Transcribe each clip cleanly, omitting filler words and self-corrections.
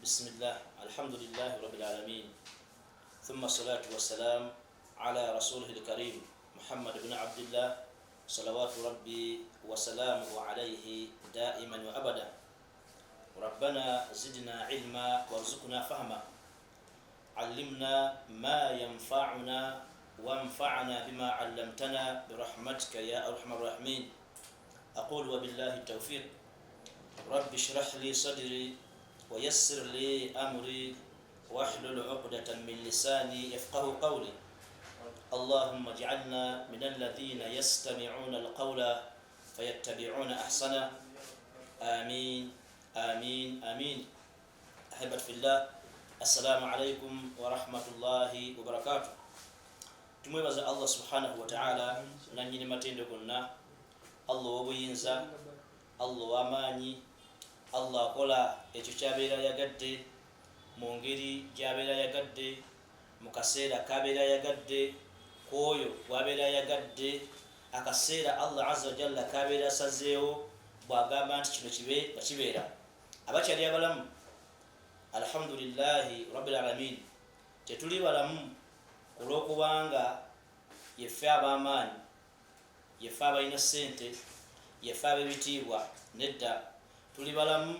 بسم الله الحمد لله رب العالمين ثم الصلاة والسلام على رسوله الكريم محمد بن عبد الله صلوات ربي وسلامه عليه دائما وأبدا. ربنا زدنا علما وارزقنا فهما، علمنا ما ينفعنا وانفعنا بما علمتنا برحمتك يا أرحم الراحمين. أقول وبالله التوفيق. رب اشرح لي صدري ويسر لي أمري واحلل عقدة من لساني يفقه قولي. اللهم اجعلنا من الذين يستمعون القول فيتبعون أحسنه. آمين آمين آمين. أحبة في الله، السلام عليكم ورحمة الله وبركاته. tumwebaza Allah subhanahu wa ta'ala nanyini matendo gonna, Allah w'obuyinza, Allah w'amaanyi, Allah akola ekyo kyabeera yagadde mu ngeri gy'abeera yagadde, mu kaseera kabeera yagadde, kwoyo bw'abeera yagadde, akaseera Allah azza wa jalla kabeera asazeewo bw'agamba nti kino kibe nga kibeera. Abakyali abalamu, alhamdulillahi rabbil alamin, tetuli balamu kulwokubanga yeffe ab'amaanyi, yeffe abalina ssente, yeffe ab'ebitiibwa. Nedda, tuli balamu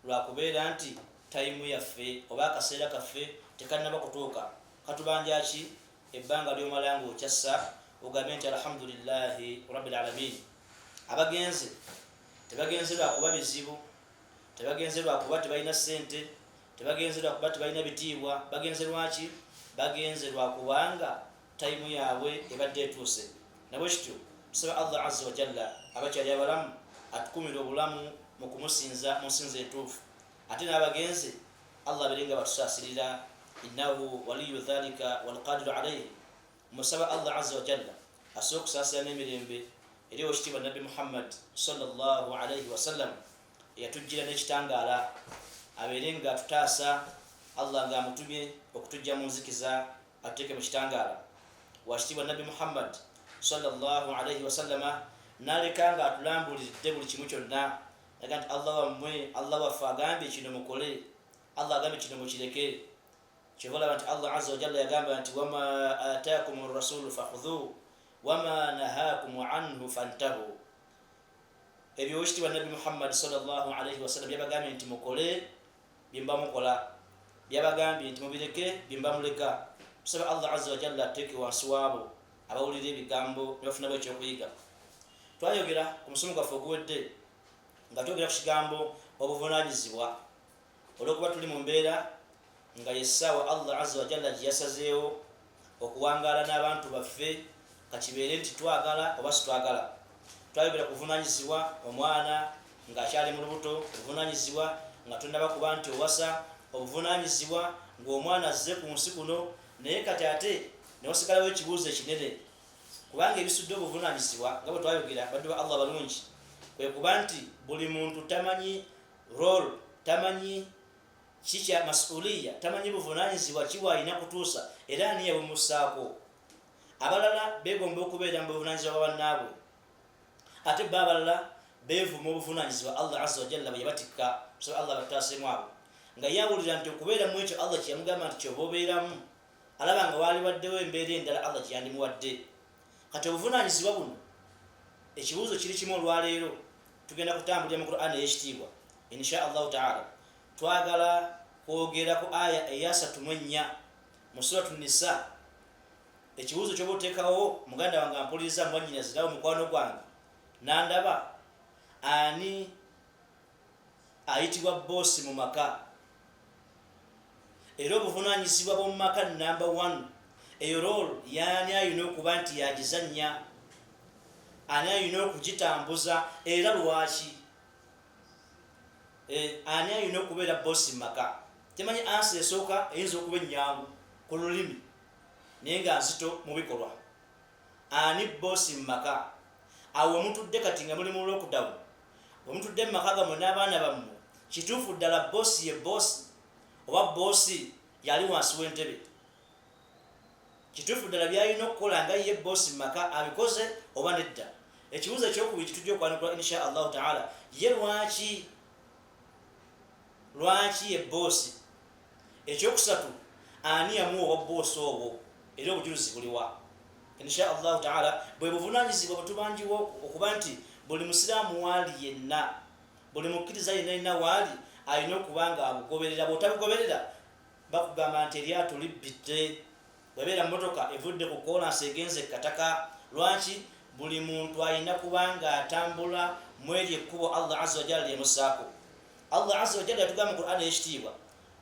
lwakubeera nti tayimu yaffe oba akaseera kaffe tekannaba kutuuka. Katubanja ki? Ebbanga ly'omala ng'okyassa ogambye nti alhamdulillahi rabbil alamin. Abagenze tebagenze lwakuba bizibu, tebagenze lwakuba tebalina ssente, tebagenze lwakuba tebalina bitiibwa. Bagenze lwaki? Bagenze lwakubanga tayimu yaabwe ebadde etuuse. Nabwe kityo tusaba Allah azza wa jalla abakyali abalamu atukumire obulamu mu kumusinza mu nsinza entuufu. Ate n'abagenze Allah abeerenga batusaasirira, innahu waliyu dhalika walqadiru alayhi. Musaba Allah azza wa jalla asobola okusaasira n'emirembe eri owekitiibwa Nabbi Muhammad sallallahu alayhi wasallam eyatujjira n'ekitangaala, abeerenga atutaasa Allah ng'amutumye okutujja mu nzikiza atuteeke mu kitangaala. Wakitiibwa Nabbi Muhammad sallallahu alayhi wasallama n'aleka ng'atulambuliridde buli kimu kyonna. Aga nti Allah wammwe, Allah waffe agambye kino mukole, Allah agambye kino mukireke. Kyova olaba nti Allah azza wa jalla yagamba nti wama ataakum rasulu fakhudhuhu wama nahaakum anhu fantahu. Ebyo owekitiibwa Nabbi Muhammad sallallahu alayhi wasallam byabagambye nti mukole bye mba mukola, byabagambye nti mubireke bye mba muleka. Tusaba Allah azza wa jalla atuteeke wansi waabo abawulira ebigambo ne bafuna ekyokuyiga. Twayogera ku musomo gwaffe oguwedde nga twogera ku kigambo obuvunaanyizibwa, olw'okuba tuli mu mbeera nga yessaawa Allah azza wa jalla gye yasazeewo okuwangaala n'abantu baffe, kakibeere nti twagala oba situwagala. Twayogera ku buvunaanyizibwa omwana ng'akyali mu lubuto, obuvunaanyizibwa nga tonnaba kuba nti owasa, obuvunaanyizibwa ng'omwana azze ku nsi kuno naye kati ate ne wasigalawo ekibuuzo ekinene, kubanga ebisudde obuvunaanyizibwa nga bwe twayogera baddu ba Allah balungi kwe kuba nti buli muntu tamanyi role, tamanyi kikya masuliya, tamanyi buvunaanyizibwa kiwalina kutuusa era ani yabumussaako. Abalala beegomba okubeera mu buvunaanyizibwa bwa bannaabwe, ate bo abalala beevuma obuvunaanyizibwa Allah azza wa jalla bwe yabatikka. So Allah batutaasemu abo nga yawulira nti okubeera mu ekyo Allah kye yamugamba nti kyoba obeeramu, alaba nga waali waddewo embeera endala Allah kye yandimuwadde. Kati obuvunaanyizibwa buno, ekibuuzo kiri kimu olwaleero, tugenda kutambulira mu Qur'an ey'ekitiibwa insha Allahu ta'ala. Twagala kwogera ku aya eya 34 mu suratu Nisa. Ekibuuzo ky'oba oteekawo muganda wange ampuliriza mwannyinazi nawe mukwano gwange, nandaba ani ayitibwa boosi mu maka, era obuvunaanyizibwa bw'omu maka number 1, eyo role yaani ayina okuba nti yagizannya, ani ayina okugitambuza era lwaki, ani ayina okubeera boosi mu maka. Temanyi ansi esooka eyinza okuba ennyangu ku lulimi naye nga nzito mu bikolwa. Ani boosi mu maka? Awo mutudde kati nga muli mu lockdown, omutudde mu maka gammwe n'abaana bammwe, kituufu ddala boosi ye boosi oba boosi yali wansi w'entebe? Kituufu ddala byalina okukola nga ye boosi mu maka abikoze oba nedda? Ekibuuzo ekyokubiri tujja okwanukula insha Allahu ta'ala, ye lwaki lwaki ye boosi ekyokusatu ani yamuwa boosi obwo era obujulizi buliwa insha Allah taala bwe buvunanyizibwa butubanjiwo okuba nti buli musiraamu waali yenna buli mukkiriza yenna waali alina okuba nga abugoberera bw'otabugoberera bakugamba nti eryato libbidde bwebeera mmotoka evudde ku kolansi egenze kataka lwaki buli muntu alina kuba nga atambula mu eryo ekkubo Allah azza wa jalla lyemusaako Allah azza wa jalla yatugamba mu Qur'an ekitiibwa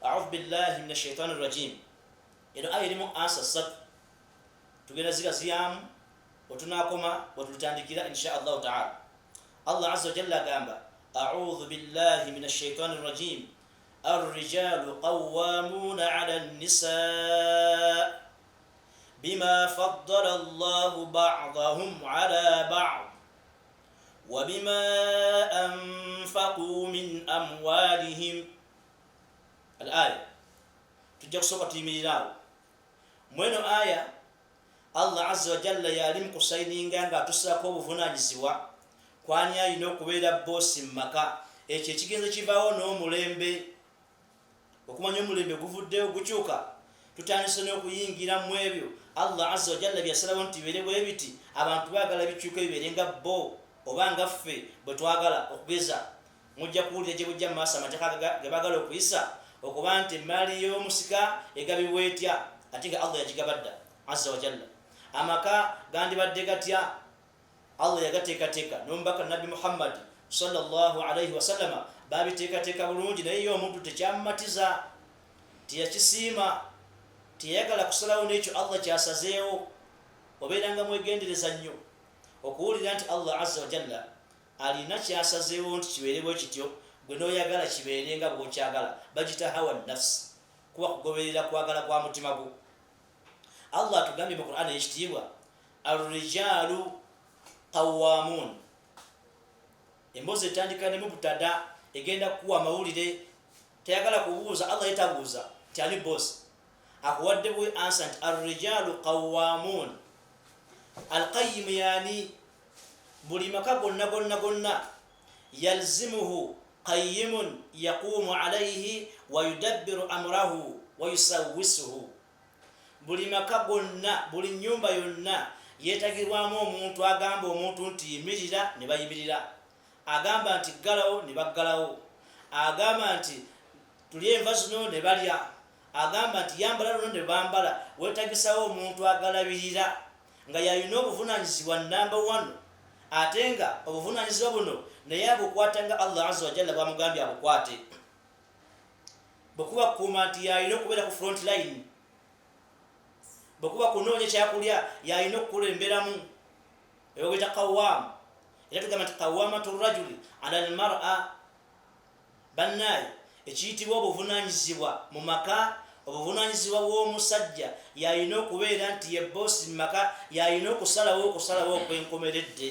a'udhu billahi minash shaitani rrajim eno aya erimu ansa 3 tugenda zigaziyamu otunakoma bwetulitandikira insha Allah taala Allah azza wa jalla agamba a'udhu billahi minash shaitani rrajim الرجال قوامون على النساء بما فضل الله بعضهم على بعض وبما أنفقوا من أموالهم الآية تجيك سوكا تيميراو mweno aya Allah azza wa jalla yalim kusaininga nga tusako obuvunanyizibwa kwani ayina okubeera bosi mmaka ekyo ekigenzo kivaawo n'omulembe okumanya omulembe guvuddeyo gukyuka tutandise n'okuyingira mu ebyo Allah azza wa jalla byasalawo nti bibeere bwe biti abantu baagala bikyuka bibeere nga bo oba nga ffe bwe twagala okugeza mujja kuwulira gye bujja mu maaso amateeka ge baagala okuyisa okuba nti emaali y'omusika egabibwa etya ate nga Allah yagigabadda azza wa jalla amaka gandibadde gatya Allah yagateekateeka n'omubaka Nabi Muhammad sallallahu alayhi wasallama babiteekateeka bulungi naye yo omuntu tekyamumatiza teyakisiima teyayagala kusalawo n'ekyo Allah kyasazeewo obeeranga mwegendereza nnyo okuwulira nti Allah azza wa jalla alina kyasazeewo nti kibeerebwe kityo gwe n'oyagala kibeere nga bw'okyagala bagita hawa nafsi kuba kugoberera kwagala kwa mutima gwo Allah atugambye mu Qur'an ekitiibwa ar-rijalu qawwamun emboozi etandika ne mu butada egenda kuwa amawulire teyagala kubuuza Allah yetabuuza nti ani bosi akuwadde bwe ansa nti ar-rijalu qawwamun al-qayyim yani buli maka gonna yalzimuhu qayyimun yaqumu alayhi wa yudabbiru amrahu wa yusawwisuhu buli maka gonna buli nyumba yonna yetagirwamu omuntu agamba omuntu nti yimirira ne bayimirira agamba nti galawo ne baggalawo agamba nti tulye enva zino ne balya agamba nti yambala luno ne bambala wetagisawo omuntu agalabirira nga yalina obuvunanyizibwa namba 1 ate nga obuvunanyizibwa buno naye abukwata nga Allah azza wa jalla bwamugambye abukwate bwekuba kuuma nti yalina okubeera ku front line bwekuba kunoonya kyakulya yalina okukulemberamu eyo bweta qawwam era tugamba nti qawwamatu rajuli ala almar'a bannaye ekiyitibwa obuvunanyizibwa mu maka obuvunanyizibwa bw'omusajja yalina okubeera nti ye bosi mu maka yalina okusalawo okwenkomeredde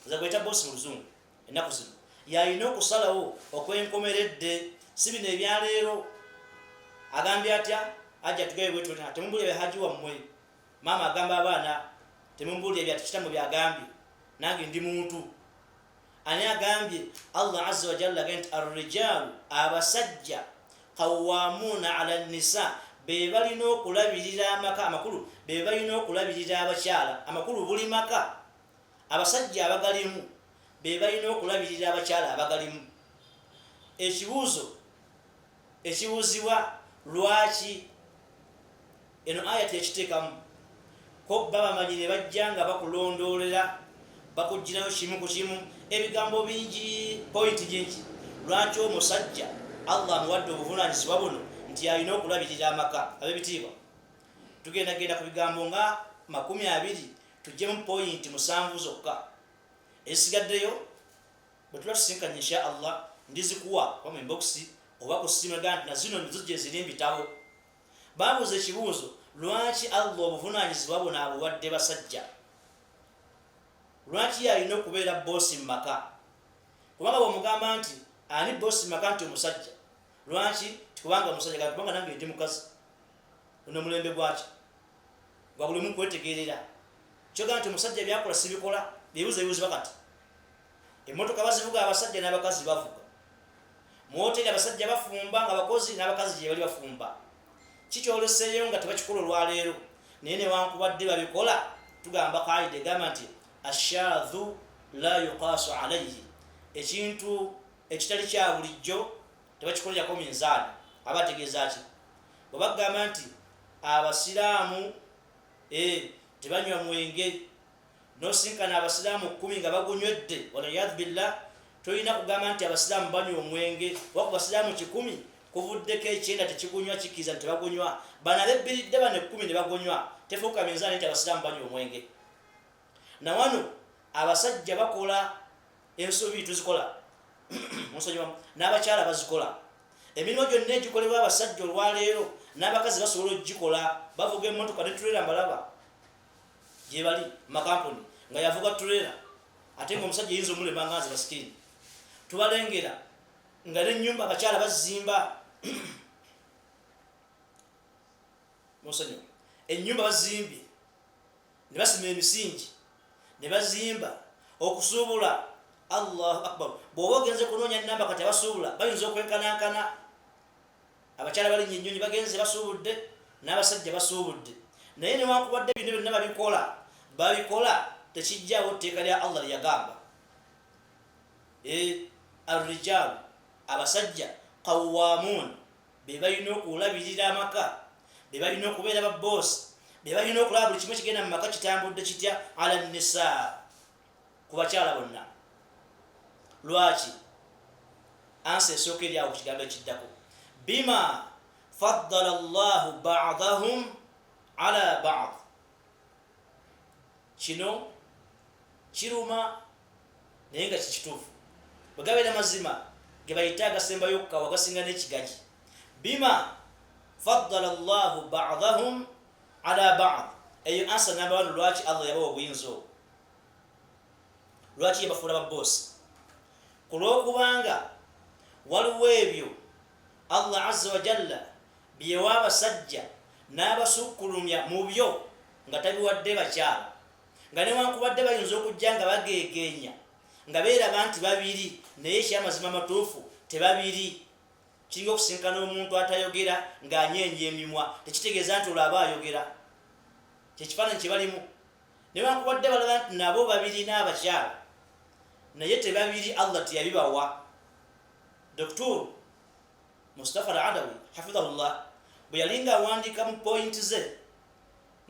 zagweta bosi mu luzungu ennaku zino yalina okusalawo okwenkomeredde si bino ebyaleero agambye atya ajja tugabe bwe tutya temumbulira bya haji wammwe maama agamba abaana temumbulira bya kitamu byagambye nange ndi muntu ani agambye Allah azza wa jalla agambye nti ar-rijalu abasajja qawwamuna ala nisa be balina okulabirira amaka amakulu be balina okulabirira abakyala amakulu buli maka abasajja abagalimu be balina okulabirira abakyala abagalimu ekibuuzo ekibuuzibwa lwaki eno aya tekiteekamu ko baba manyire bajja nga bakulondoolera bakugirayo kimu ku kimu ebigambo bingi pointi jingi lwaki omusajja Allah amuwadde obuvunanyizibwa buno nti alina okulabirira amaka ab'ebitiibwa tugendagenda ku bigambo nga 20 tujjemu pointi 7 zokka ezisigaddeyo bwe tuba tusinkanye insha Allah ndizikuwa kwa inbox oba ku simu ganti na zino nizo gye ziri mbitabo babuuza ekibuuzo lwaki Allah obuvunanyizibwa buno abuwadde basajja lwaki alina okubeera bosi mu maka kubanga bw'omugamba nti ani bosi mu maka nti omusajja lwaki tikubanga omusajja kubanga nange ndi mukazi ono mulembe gwaki gwa buli mu kwetegerera kyogaa nti omusajja byakola sibikola bibuuza ebibuuzibwa kati emmotoka bazivuga abasajja n'abakazi bavuga mu hoteli abasajja bafumba nga bakozi n'abakazi gye bali bafumba. Kikyoleseeyo nga tebakikola olwaleero naye newankubadde babikola, tugamba kaida egamba nti ashadhu la yuqasu alayhi, ekintu ekitali kya bulijjo tebakikolerako minzaani. Aba ategeeza ki? Bwe bagamba nti abasiraamu tebanywa mwenge, nosinkana abasiraamu 10 nga bagunywedde, waliyadhu billah, tolina kugamba nti abasiraamu banywa omwenge, waku basiraamu 10 kuvuddeko 9 tekigunywa kikkiza nti tebagunywa, bano abebbiridde bano 10 ne bagunywa, tefuuka minzaani nti abasiraamu banywa omwenge. Na wano abasajja bakola ensobi tuzikola n'abakyala bazikola. Emirimu gyonna egikolebwa abasajja olwaleero n'abakazi basobola okugikola. Bavuga emmotoka ne tulera mbalaba gye bali makampuni nga yavuga tulera, ate ng'omusajja yinza omulema nga nze basikini. Tubalengera nga n'ennyumba abakyala bazimba musonyi ennyumba bazimbye ne basima emisingi ne bazimba okusuubula. Allahu akbar. Bw'oba ogenze kunoonya nnamba kati abasuubula bayinza okwenkanankana. Abakyala balinnya ennyonyi bagenze basuubudde n'abasajja basuubudde, naye newankubadde bino byonna babikola tekijjaawo tteeka lya Allah lyagamba. Arrijalu, abasajja qawwaamuun, be balina okulabirira amaka, be balina okubeera babboosi, be balina okulaba buli kimu kigenda mu maka kitambudde kitya ala nisaa, ku bakyala bonna. Lwaki? Ansi esooka eri awo ku kigambo ekiddako, bima faddala Allahu ba'dahum ala ba'd. Kino kiruma naye nga kikituufu. Bwe gabeera mazima ge bayita agasembayo okukawa agasinga n'ekigagi. Bima faddala Allahu ba'dahum ala ba'd, eyo ansa namba 1. Lwaki Allah yabawa obuyinza obwo? Lwaki yabafuula babboosi? Kulwokubanga waliwo ebyo Allah azza wa jalla byewa abasajja n'abasukkulumya mu byo nga tabiwadde bakyala, nga newankubadde bayinza okujja nga bageegeenya nga beeraba nti babiri naye ekyamazima amatuufu tebabiri. Kiringa okusinkana omuntu atayogera ng'anyeenya emimwa, tekitegeeza nti olwo aba ayogera. Kyekifaananyi kye balimu. Newankubadde balaba nti nabo babiri n'abakyala naye tebabiri, Allah teyabibawa. Dr. Mustafa al-Adawi hafidhahullah bwe yalinga awandiika mu pointi ze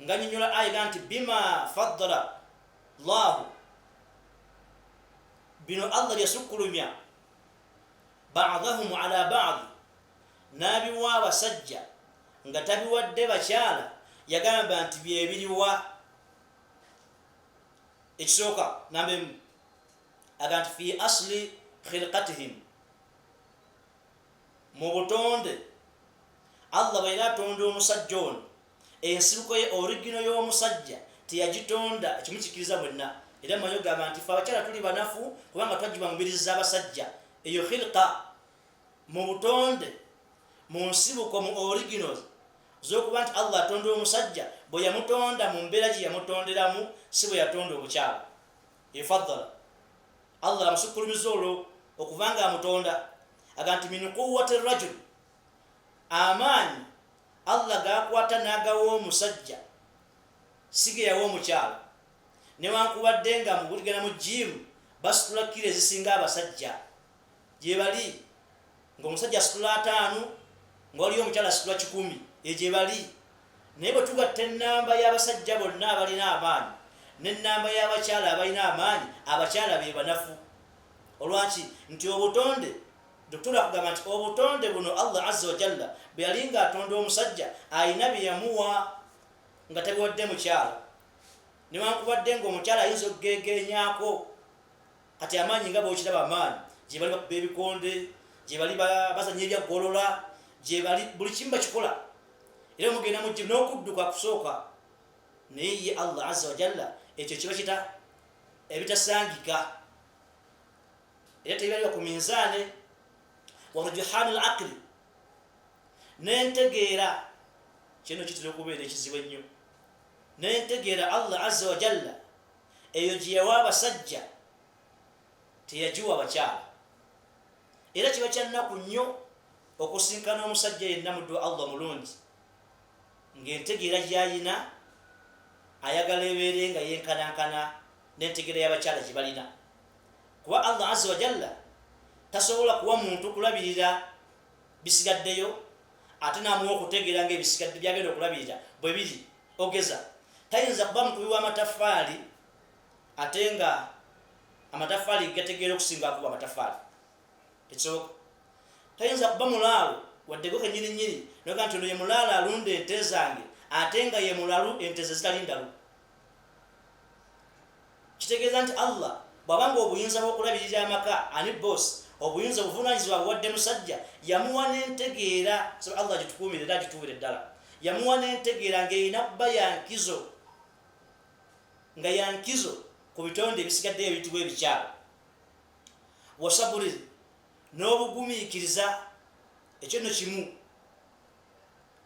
nga nyonnyola aya nti bima faddala Allahu, bino Allah yasukkulumya ba'dahum ala ba'd, n'abiwa abasajja nga tabiwadde bakyala. Yagamba nti byebiriwa. Ekisooka namba 1 aga nti fi asli khilqatihim, mu butonde Allah bwe yatonda omusajja ono, ensibuko ye origino y'omusajja teyagitonda ekimukikiriza mwenna. Era mmanyi ogamba nti fe abakyala tuli banafu kubanga twagibwa mubiriza abasajja. Eyo khilqa mu butonde, mu nsibuko, mu originals z'okuba nti Allah atonda omusajja bwe yamutonda mu mbeera gye yamutonderamu, si bwe yatonda omukyala. Efaddala Allah amusukulumiza olwo okuva nga amutonda. Aga nti min quwwati rajul, amaanyi Allah gakwata n'agawa omusajja si ge yawa omukyala. Newankubadde nga mubuligana mu jimu basitula kilo ezisinga abasajja gye bali, ng'omusajja asitula 5 ng'oliyo omukyala asitula 10, gye bali. Naye bwe tugatta ennamba y'abasajja bonna abalina amaanyi n'ennamba y'abakyala abalina amaanyi, abakyala be banafu. Olwaki? Nti obutonde, Dr. akugamba nti obutonde buno Allah azza wa jalla bwe yali nga atonda omusajja alina bye yamuwa nga tabiwadde mukyala. Newankubadde ng'omukyala ayinza okugeegeenyaako, kati amaanyi nga bw'okiraba amaanyi, gye bali bakuba ebikonde, gye bali bazanya ebyaggolola, gye bali buli kimu bakikola. Era mugenda mujje n'okudduka kusooka, naye ye Allah azza wa jalla ekyo kiba kita ebitasangika. Era tebaliba ku minzaani wa rujuhanul aqli, n'entegeera kino kitera okubeera ekizibu ennyo. N'entegeera Allah azza wa jalla eyo gye yawa abasajja teyagiwa abakyala. era kiba kyannaku nnyo okusinkana omusajja yenna muddu wa Allah mulungi ng'entegeera gy'ayina ayagala ebeere nga yenkanankana n'entegeera y'abakyala gye balina, kuba Allah azza wa jalla tasobola kuwa muntu kulabirira bisigaddeyo ate n'amuwa okutegeera ng'ebisigadde byagenda okulabirira bwe biri. Ogeza tayinza kuba mukubi w'amataffaali ate nga amataffaali gategeera okusinga akuba amataffaali, tekisoboka. Tayinza kuba mulaalo waddego kenyininyini noga nti ono ye mulaalo alunda ente zange ate nga ye mulalu ente ze zitali ndalu. Kitegeeza nti Allah bw'abanga obuyinza bw'okulabirira amaka ani boss, obuyinza obuvunaanyizibwa buwadde musajja, yamuwa n'entegeera. So Allah gitukuumire era gituwire ddala, yamuwa n'entegeera ng'erina kuba yankizo, nga yankizo ku bitonde ebisigaddeyo ebiyitibwa ebikyala. Wasaburi, n'obugumiikiriza. Ekyo nno kimu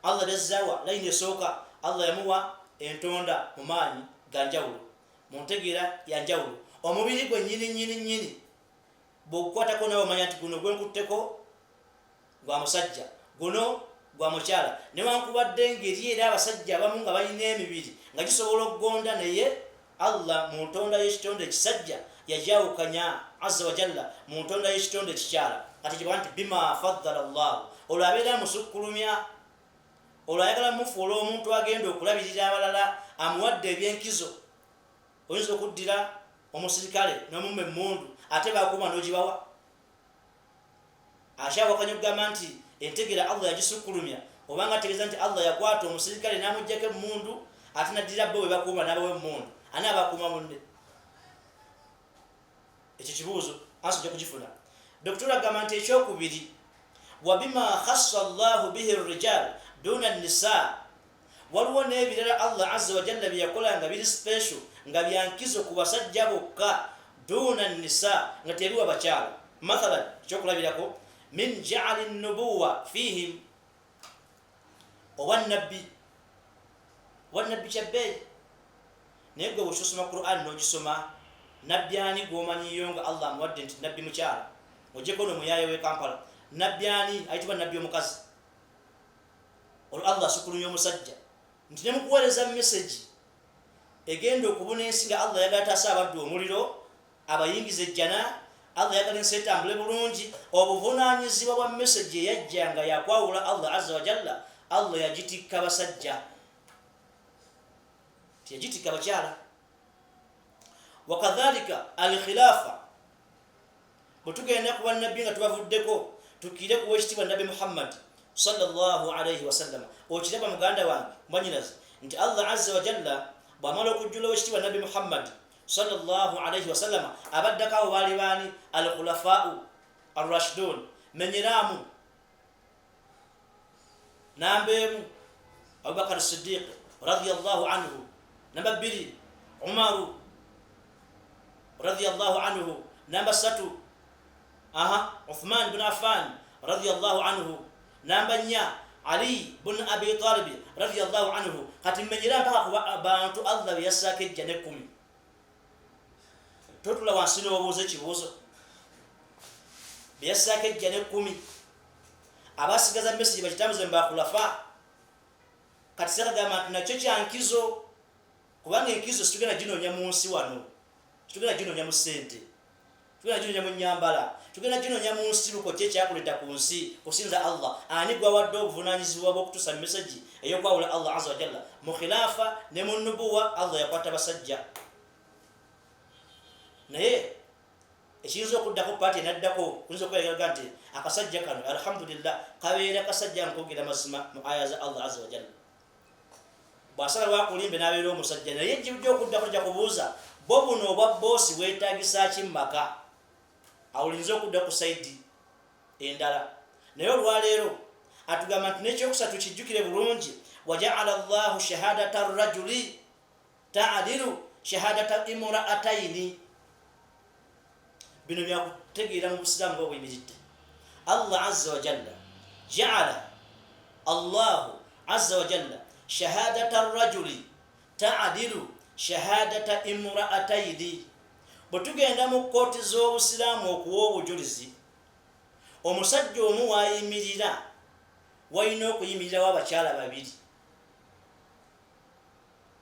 Allah dazzaawa layini esooka Allah yamuwa entonda mu maanyi ga njawulo, mu ntegeera ya njawulo. Omubiri gwe nnyini bw'ogukwatako nawe omanya nti guno gwenkutteko gwa musajja, guno gwa mukyala. Newankubadde ng'eri era abasajja abamu nga balina emibiri nga gisobola okugonda, naye Allah mu ntonda y'ekitonde ekisajja yajawukanya azza wa jalla mu ntonda y'ekitonde ekikyala. Kati kiba nti bima faddala Allah, olwo abeera musukkulumya, olwo ayagala mufuula omuntu agenda okulabirira abalala, amuwadde ebyenkizo. Oyinza okuddira omusirikale n'omumma emmundu ate bakuuma n'ogibawa? Akyawakanya okugamba nti entegeera Allah yagisukkulumya, obanga ategeeza nti Allah yakwata omusirikale n'amuggyako emmundu ate naddira bo bwe bakuuma n'abawa emmundu, ani abakuuma munne? Ekyo kibuuzo ansi ojja kugifuna. Dr. agamba nti ekyokubiri, wabima khassa Allahu bihi rijal duna nisa, waliwo n'ebirala Allah azza wa jalla bye yakola nga biri special, nga byankizo ku basajja bokka, duna nisa, nga teri wa bakyala. Mathalan, ekyokulabirako, min ja'ali nubuwa fihim, owannabbi kyabbeeyi. Naye gwe bw'osoma Qur'an n'ogisoma, nabbi ani gw'omanyiyo nga Allah amuwadde nti nabbi mukyala? Ojjeko n'omuyaaye w'e Kampala, nabbi ani ayitibwa nabbi omukazi? Olwo Allah asukkulumya omusajja nti ne mukuweereza message egenda okubuna ensi nga Allah yagala taasa abaddu omuliro, abayingiza ejjana, Allah yagala ensi etambule bulungi. Obuvunaanyizibwa bwa message eyajja nga yakwawula Allah azza wa jalla, Allah yagitikka basajja, tiyagitikka bakyala. Wakadhalika al-khilafa, bwetugenda ku bannabbi nga tubavuddeko, tukire ku wekitiibwa Nabbi Muhammad sallallahu alayhi wasallam. Okiraba muganda wange mwanyinazi nti Allah azza wa jalla bw'amala okujjula wekitiibwa Nabbi Muhammad sallallahu alayhi wasallam, abaddako abo baali baani? Al-khulafa'u ar-rashidun. Menyeramu namba emu Abubakar Siddiq radiyallahu anhu, namba bbiri Umaru radiyallahu anhu, namba ssatu Uthman bin Affan radiyallahu anhu, namba nnya Ali bin Abi Talib radiyallahu anhu. Kati mmenyera mpaka ku bantu Allah bye yassaako ejja n'ekkumi. Totula wansi n'obuuza ekibuuzo, bye yassaako ejja n'ekkumi, abasigaza message bakitambuze mbakulafa. Kati sekagamba nti nakyo kyankizo, kubanga enkizo situgenda ginoonya mu nsi wano, tugenda ginoonya mu ssente, tugenda ginoonya mu nnyambala, tugenda ginoonya mu nsibuko kye kyakuleta ku nsi kusinza Allah. Ani gwawadde obuvunaanyizibwa bw'okutuusa message ey'okwawula Allah azza wa jalla? Mu khilafa ne mu nubuwa Allah yakwata basajja. Naye ekiyinza okuddako paati enaddako, kuyinza okweyagaga nti akasajja kano alhamdulillah kabeera kasajja nkogera mazima mu aya za Allah azza wa jalla. Bw'asala wakulimbe n'abeera omusajja, naye ejjibujja okuddako ojja kubuuza, bo buno obwa boosi bwetaagisa ki mu maka? Awulinza okudda ku sayidi endala. Naye olwaleero atugamba nti n'ekyokusatu kijjukire bulungi, waja'ala Allahu shahadata rajuli ta'dilu shahadata imra'atayni. Bino byakutegeera mu Busiraamu nga buyimiridde. Allah azza wa jalla ja'ala Allahu azza wa jalla shahadata rajuli ta'dilu shahadata imra'atayni. Bwe tugenda mu kkooti z'Obusiraamu okuwa obujulizi, omusajja omu wayimirira walina okuyimirirawo abakyala babiri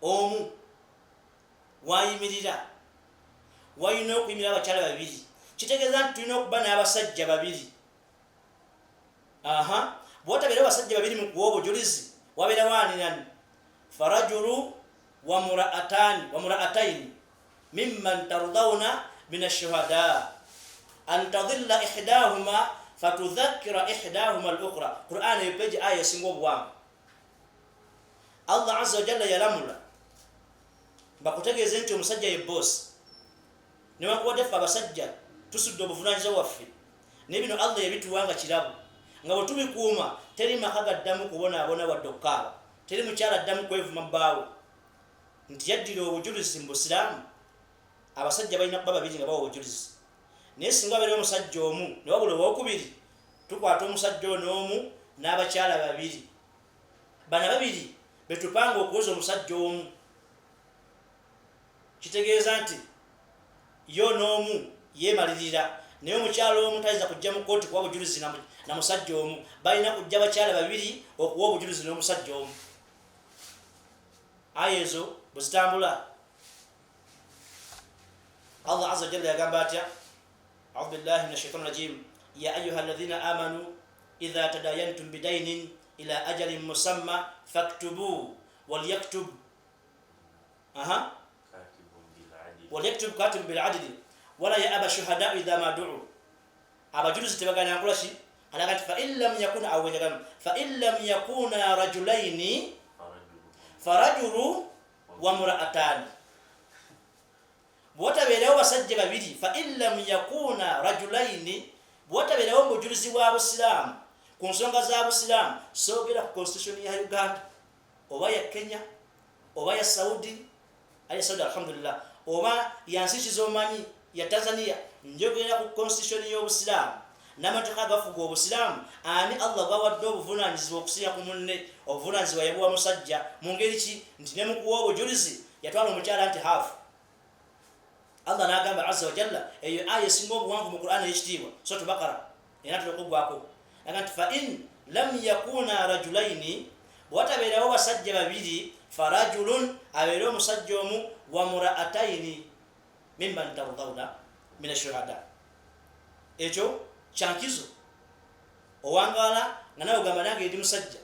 omu wayimirira walina okuyimirirawo abakyala babiri kitegeeza nti tulina okuba n'abasajja babiri bw'otabeerawo abasajja babiri mu kuwa obujulizi wabeerawo aninani farajulu wa muraataini mimman tardawna min ashuhada an tadilla ihdahuma fatudhakkira ihdahuma al-ukhra. Qur'an epeji aya esinga obuwanvu. Allah azza wa jalla yalamula bakutegeeze nti omusajja ye boss newankubadde ffe abasajja tusudde obuvunaanyizibwa waffe naye bino Allah yabituwanga kirabo nga bwe tubikuuma teri maka gaddamu kubonaabona wadde okukaaba, teri mukyala addamu kwevuma bbaawe nti yaddira obujulizi mu busiraamu. Abasajja balina kuba babiri nga bawa obujulizi, naye singa wabeerawo omusajja omu ne wabula owokubiri tukwata omusajja onoomu n'abakyala babiri, bana babiri betupanga okuwoza omusajja omu. Kitegeeza nti yo n'omu yeemalirira naye omukyala omu tayinza kujja mu kooti kuwa obujulizi na musajja omu, balina kujja bakyala babiri okuwa obujulizi n'omusajja omu. Aya ezo bwe zitambula Allah azza wa jalla yagamba atya a'udhu billahi minash shaitani rajim ya ayyuha alladhina amanu idha tadayantum bidaynin ila ajalin musamma faktubu walyaktub katibun bil adli wala ya'ba shuhada idha ma du'u. Abajulizi tebagana nkola ki alaga fa illam yakuna awwajagam fa illam yakuna rajulaini farajulu wa mura'atani. Bw'otabeerawo basajja babiri fa illam yakuna rajulaini, bw'otabeerawo mujulizi bwa busiraamu ku nsonga za busiraamu, soogera ku constitution ya Uganda oba ya Kenya oba ya Saudi alhamdulillah oba yansi kizomanyi ya Tanzania, njogera ku constitution y'obusiraamu n'amateeka agafuga obusiraamu. Ani Allah gwawadde obuvunaanyizibwa okusinga ku munne, obuvunaanyizibwa yabuwa musajja mu ngeri ki nti ne mukuwa obujulizi yatwala omukyala nti haafu. Allah n'agamba azza wa jalla, eyo aya esinga obuwanvu mu Qur'an ekitiibwa Surat Baqara era tulokugwako aga nti fa in lam yakuna rajulaini, bw'otabeerawo basajja babiri farajulun, abeere omusajja omu wa muraataini mimman tardawna min ashuhada. Ekyo kyankizo owangaala nga nawe ogamba nange ndi musajja.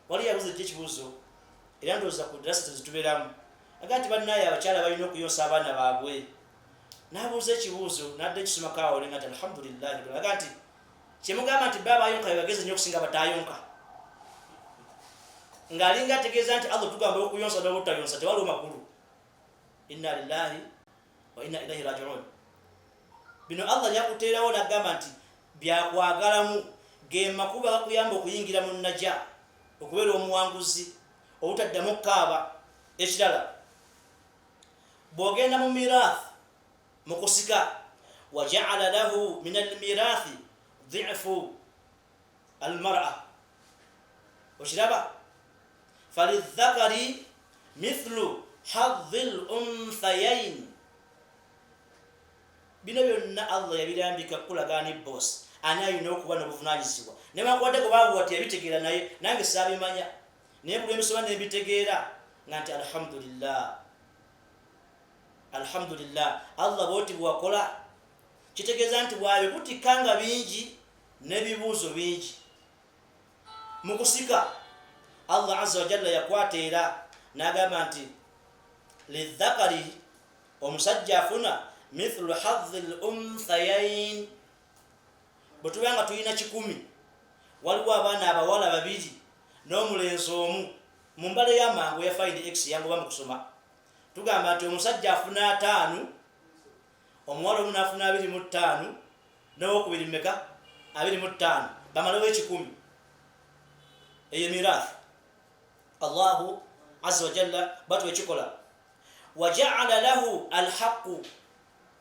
Wali yabuuza ejjo ekibuuzo era ndowooza ku dirasa tezitubeeramu aga nti bannaaye abakyala balina okuyonsa abaana baabwe. N'abuuza ekibuuzo n'adda ekisoma kaawole nga nti alhamdulillah, aga nti kyemugamba nti baba ayonka bebageze nnyo okusinga batayonka, ng'alinga ategeeza nti Allah tugamba okuyonsa n'obutayonsa tewaliwo makulu. Inna lillahi wa inna ilaihi raji'un. Bino Allah yakuteerawo n'agamba nti byakwagalamu ge makuba gakuyamba okuyingira mu najja, okubeera omuwanguzi, obutaddamu kaaba. Ekirala bw'ogenda mu miraathi mu kusika, waja'ala lahu min almiraathi dhi'fu almar'a, okiraba falidhakari mithlu hadhi al-unthayayn. Bino byonna Allah yabirambika kulagaani boss ani alina okuba n'obuvunaanyizibwa. Ne bankwadde ku baabu bati yabitegeera naye nange saabimanya naye buli emisoma nebitegeera nga nti alhamdulillah Allah bwoti bwakola kitegeeza nti bwabikutikanga bingi n'ebibuuzo bingi mu kusika. Allah azza wa jalla yakwata era n'agamba nti lidhakari, omusajja afuna mithlu hadhi al-unthayayn. Bwe tuba nga tulina 10 waliwo abaana abawala babiri n'omulenzi omu, mu mbala y'amangu ya Find X yangoba mu kusoma tugamba nti omusajja afuna 5, omuwala omu n'afuna 25, n'owokubiri meka 25, bamalewo 10. Eyo miraathi Allahu azza wa jalla batu ekikola. Waja'ala lahu alhaqu,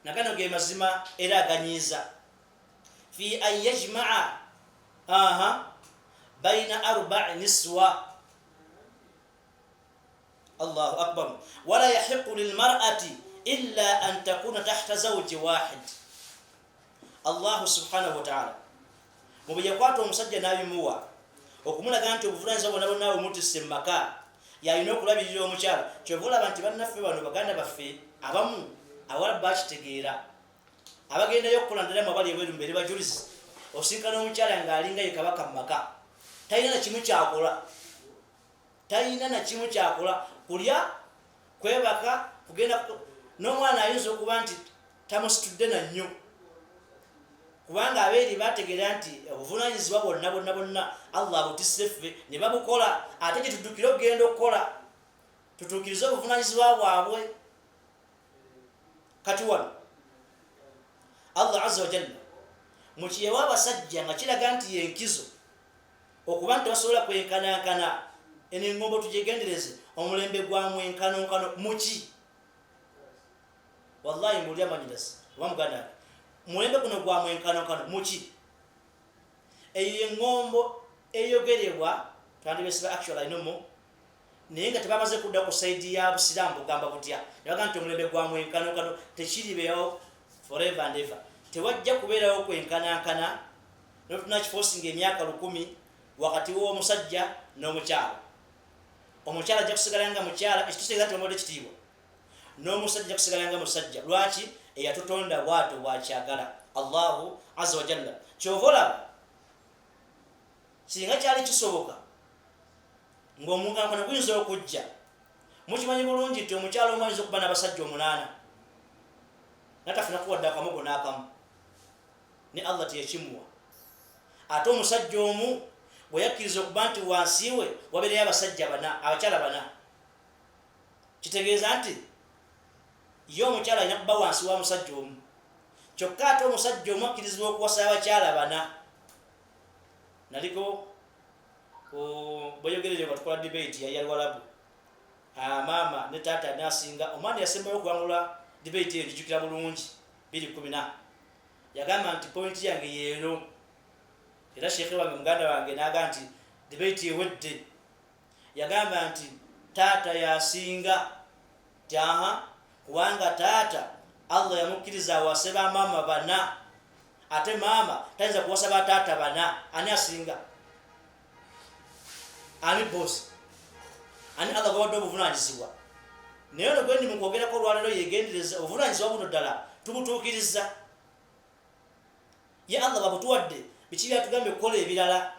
nagano ge mazima era aganyiza fi an yajma'a baina 4 niswa. Allahu akbar. Wala yahiqu lilmar'ati illa an takuna tahta zawji wahid. Allah subhanahu wa ta'ala mu bye yakwata omusajja n'abimuwa okumulaga nti obuvunaanyizibwa bwonna bwonna bumutisse mu maka yalina okulabirira omukyala. Kyova olaba nti bannaffe bano baganda baffe abamu awala bakitegeera abagendayo okukola ndala mu bali ebweru mbere bajulizi osinkana omukyala ng'alinga ye kabaka mu maka talina na kimu kyakola kulya kwebaka kugenda n'omwana ayinza okuba nti tamusitudde na nnyo kubanga abeeri bategeera nti obuvunaanyizibwa bonna Allah abutisse ffe ne babukola ate gye tuddukire okugenda okukola tutuukirize obuvunaanyizibwa bwabwe. Kati wano Allah azza wa jalla mu kiyewa abasajja nga kiraga nti yenkizo okuba nti basobola kwenkanankana enengombo tujegendereze omulembe gwa mwenkanonkano muki wallahi mbulya manyirasi oba muganda mulembe guno gwa mwenkanonkano muki eyo engombo eyogerebwa twandibesiba actual inomo naye nga tebamaze kudda ku saidi ya busiraamu kugamba butya nebaga nti omulembe gwa mwenkanonkano tekiribeewo forever and ever tewajja kubeerawo kwenkanankana notunakifosinga emyaka 10 wakati w'omusajja n'omukyala. Omukyala ajja kusigala nga mukyala ekitutegeeza nti omudde kitiibwa n'omusajja ajja kusigala nga musajja. Lwaki? eyatutonda bwato bwakyagala Allahu azza wa jalla. Kyova olaba singa kyali kisoboka ng'omunkankano guyinza okujja mukimanyi bulungi nti omukyala omu ayinza okuba n'abasajja 8 natafuna kuwadde akamogo n'akamu ne Allah teyakimuwa. Ate omusajja omu bwe yakkiriza okuba nti wansi we wabeereyo abakyala 4 kitegeeza nti ye omukyala alina kuba wansi wa musajja omu kyokka ate omusajja omu akkirizibwa okuwasa abakyala 4. Naliko bweyogerere batukola debate yali Alwarabu maama ne taata nasinga omwana yasembayo okuwangula debate eyo njijukira bulungi 2014 yagamba nti point yange yeero era shekhe wange muganda wange naga nti debate ewedde yagamba nti taata yasinga jaha kubanga taata Allah yamukkiriza awase ba mama 4 ate mama tayinza kuwasa ba taata 4 ani asinga ani boss ani Allah gwadde obuvunaanyizibwa. Naye ono gwendi mukwogerako olwalero yegendereza obuvunaanyizibwa buno ddala tubutuukiriza ye Allah babutuwadde biki byatugambye okukola ebirala.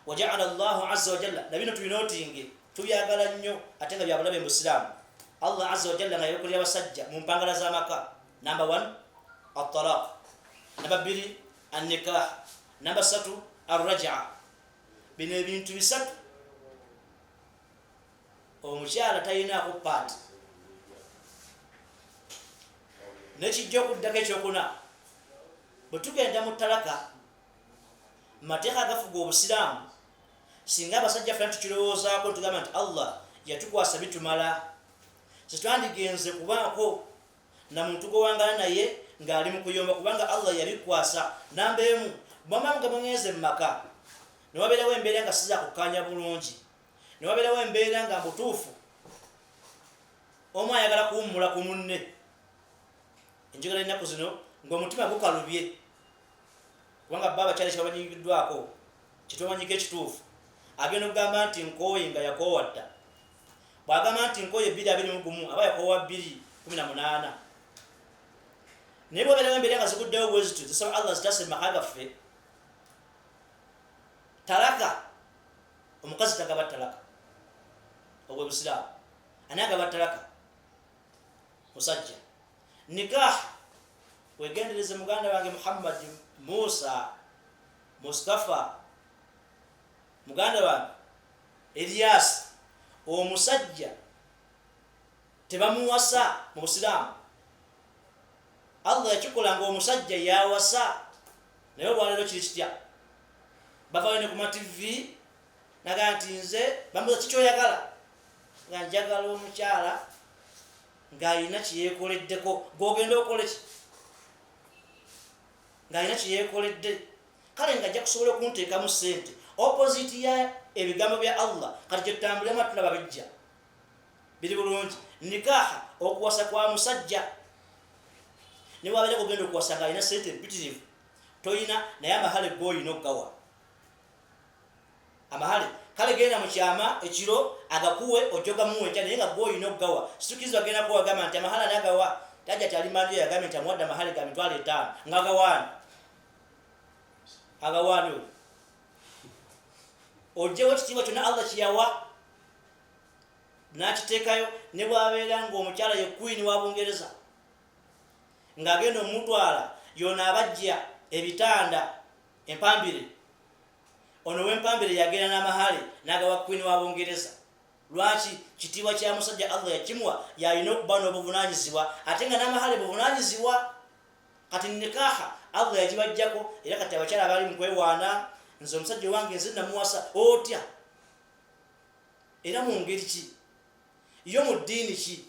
Waja'ala Allahu azza wa jalla nabino tubinootinge tubyagala nnyo ate nga byabulabe mu Islam. Allah azza wa jalla nga yakolera abasajja mu mpangala z'amaka. Number 1 at-talaq, number 2 an-nikah, number 3 ar-raj'a. Bino ebintu bisatu omukyala talinaako paati nekijja okuddako ekyokuna bwe tugenda mu talaka mateeka agafuga obusiraamu singa abasajja fena tukirowoozaako ntugamba nti Allah yatukwasa bitumala tetwandigenze kubaako na muntu gowangana naye ng'ali mu kuyomba kubanga Allah yabikwasa. Namba 1 bwamala nga mwenze mu maka newabeerawo embeera nga siza kukkaanya bulungi newabeerawo embeera nga mutuufu omu ayagala kuwummula ku munne enjogera ennaku zino ng'omutima gukalubye kubanga bba abakyala kyebabanyigiddwako kitobanyika ekituufu agenda okugamba nti nkooye nga yakoowa dda bw'agamba nti nkooye 221 aba yakoowa 218 naye bw'obeerawo embeera nga ziguddewo bwe zityo zisaba Allah zitase mu maka gaffe. Talaka omukazi tagaba talaka obwe busiraamu ani agaba talaka musajja. Nikah wegendereze muganda wange Muhammad Musa Mustafa muganda wange Elias omusajja tebamuwasa mu busiraamu. Allah yakikola nga omusajja yawasa naye bwalero kiri kitya bavayo ne ku TV naga nti nze bamuza kikyoyagala nga njagala omukyala ng'alina kiyeekoleddeko gw'ogenda okole ki ng'alina kiyeekoledde kale ng'ajja kusobola okunteekamu ssente opposite ya ebigambo bya Allah kati gye tutambulemu tulaba bijja biri bulungi. Nikaha okuwasa kwa musajja ne wabeera kugenda okuwasa ng'alina ssente mpitirivu toyina naye amahale goyina okugawa amahale kale genda mu kyama ekiro agakuwe ojogamuwe enkya naye nga goyina okugawa situkirizibwa genda kuwagamba nti amahale anagawa tajja talimandiyo yagambye nti amuwadde amahale ga mitwalo 5 ng'agawaani agawaani oyo ojjewo ekitiibwa kyonna Allah kiyawa n'akiteekayo ne bwabeera ng'omukyala ye queen wa Bungereza ng'agenda omutwala yona abajja ebitanda empambire ono w'empambire yagenda n'amahale n'agawa queen wa Bungereza lwaki kitiibwa kya musajja Allah yakimuwa yalina okuba n'obuvunaanyizibwa ate nga n'amahale buvunaanyizibwa kati nikaha Allah yagibajjako era kati abakyala abali mu kwewaana nze omusajja wange nze namuwasa otya era mu ngeri ki yo mu ddiini ki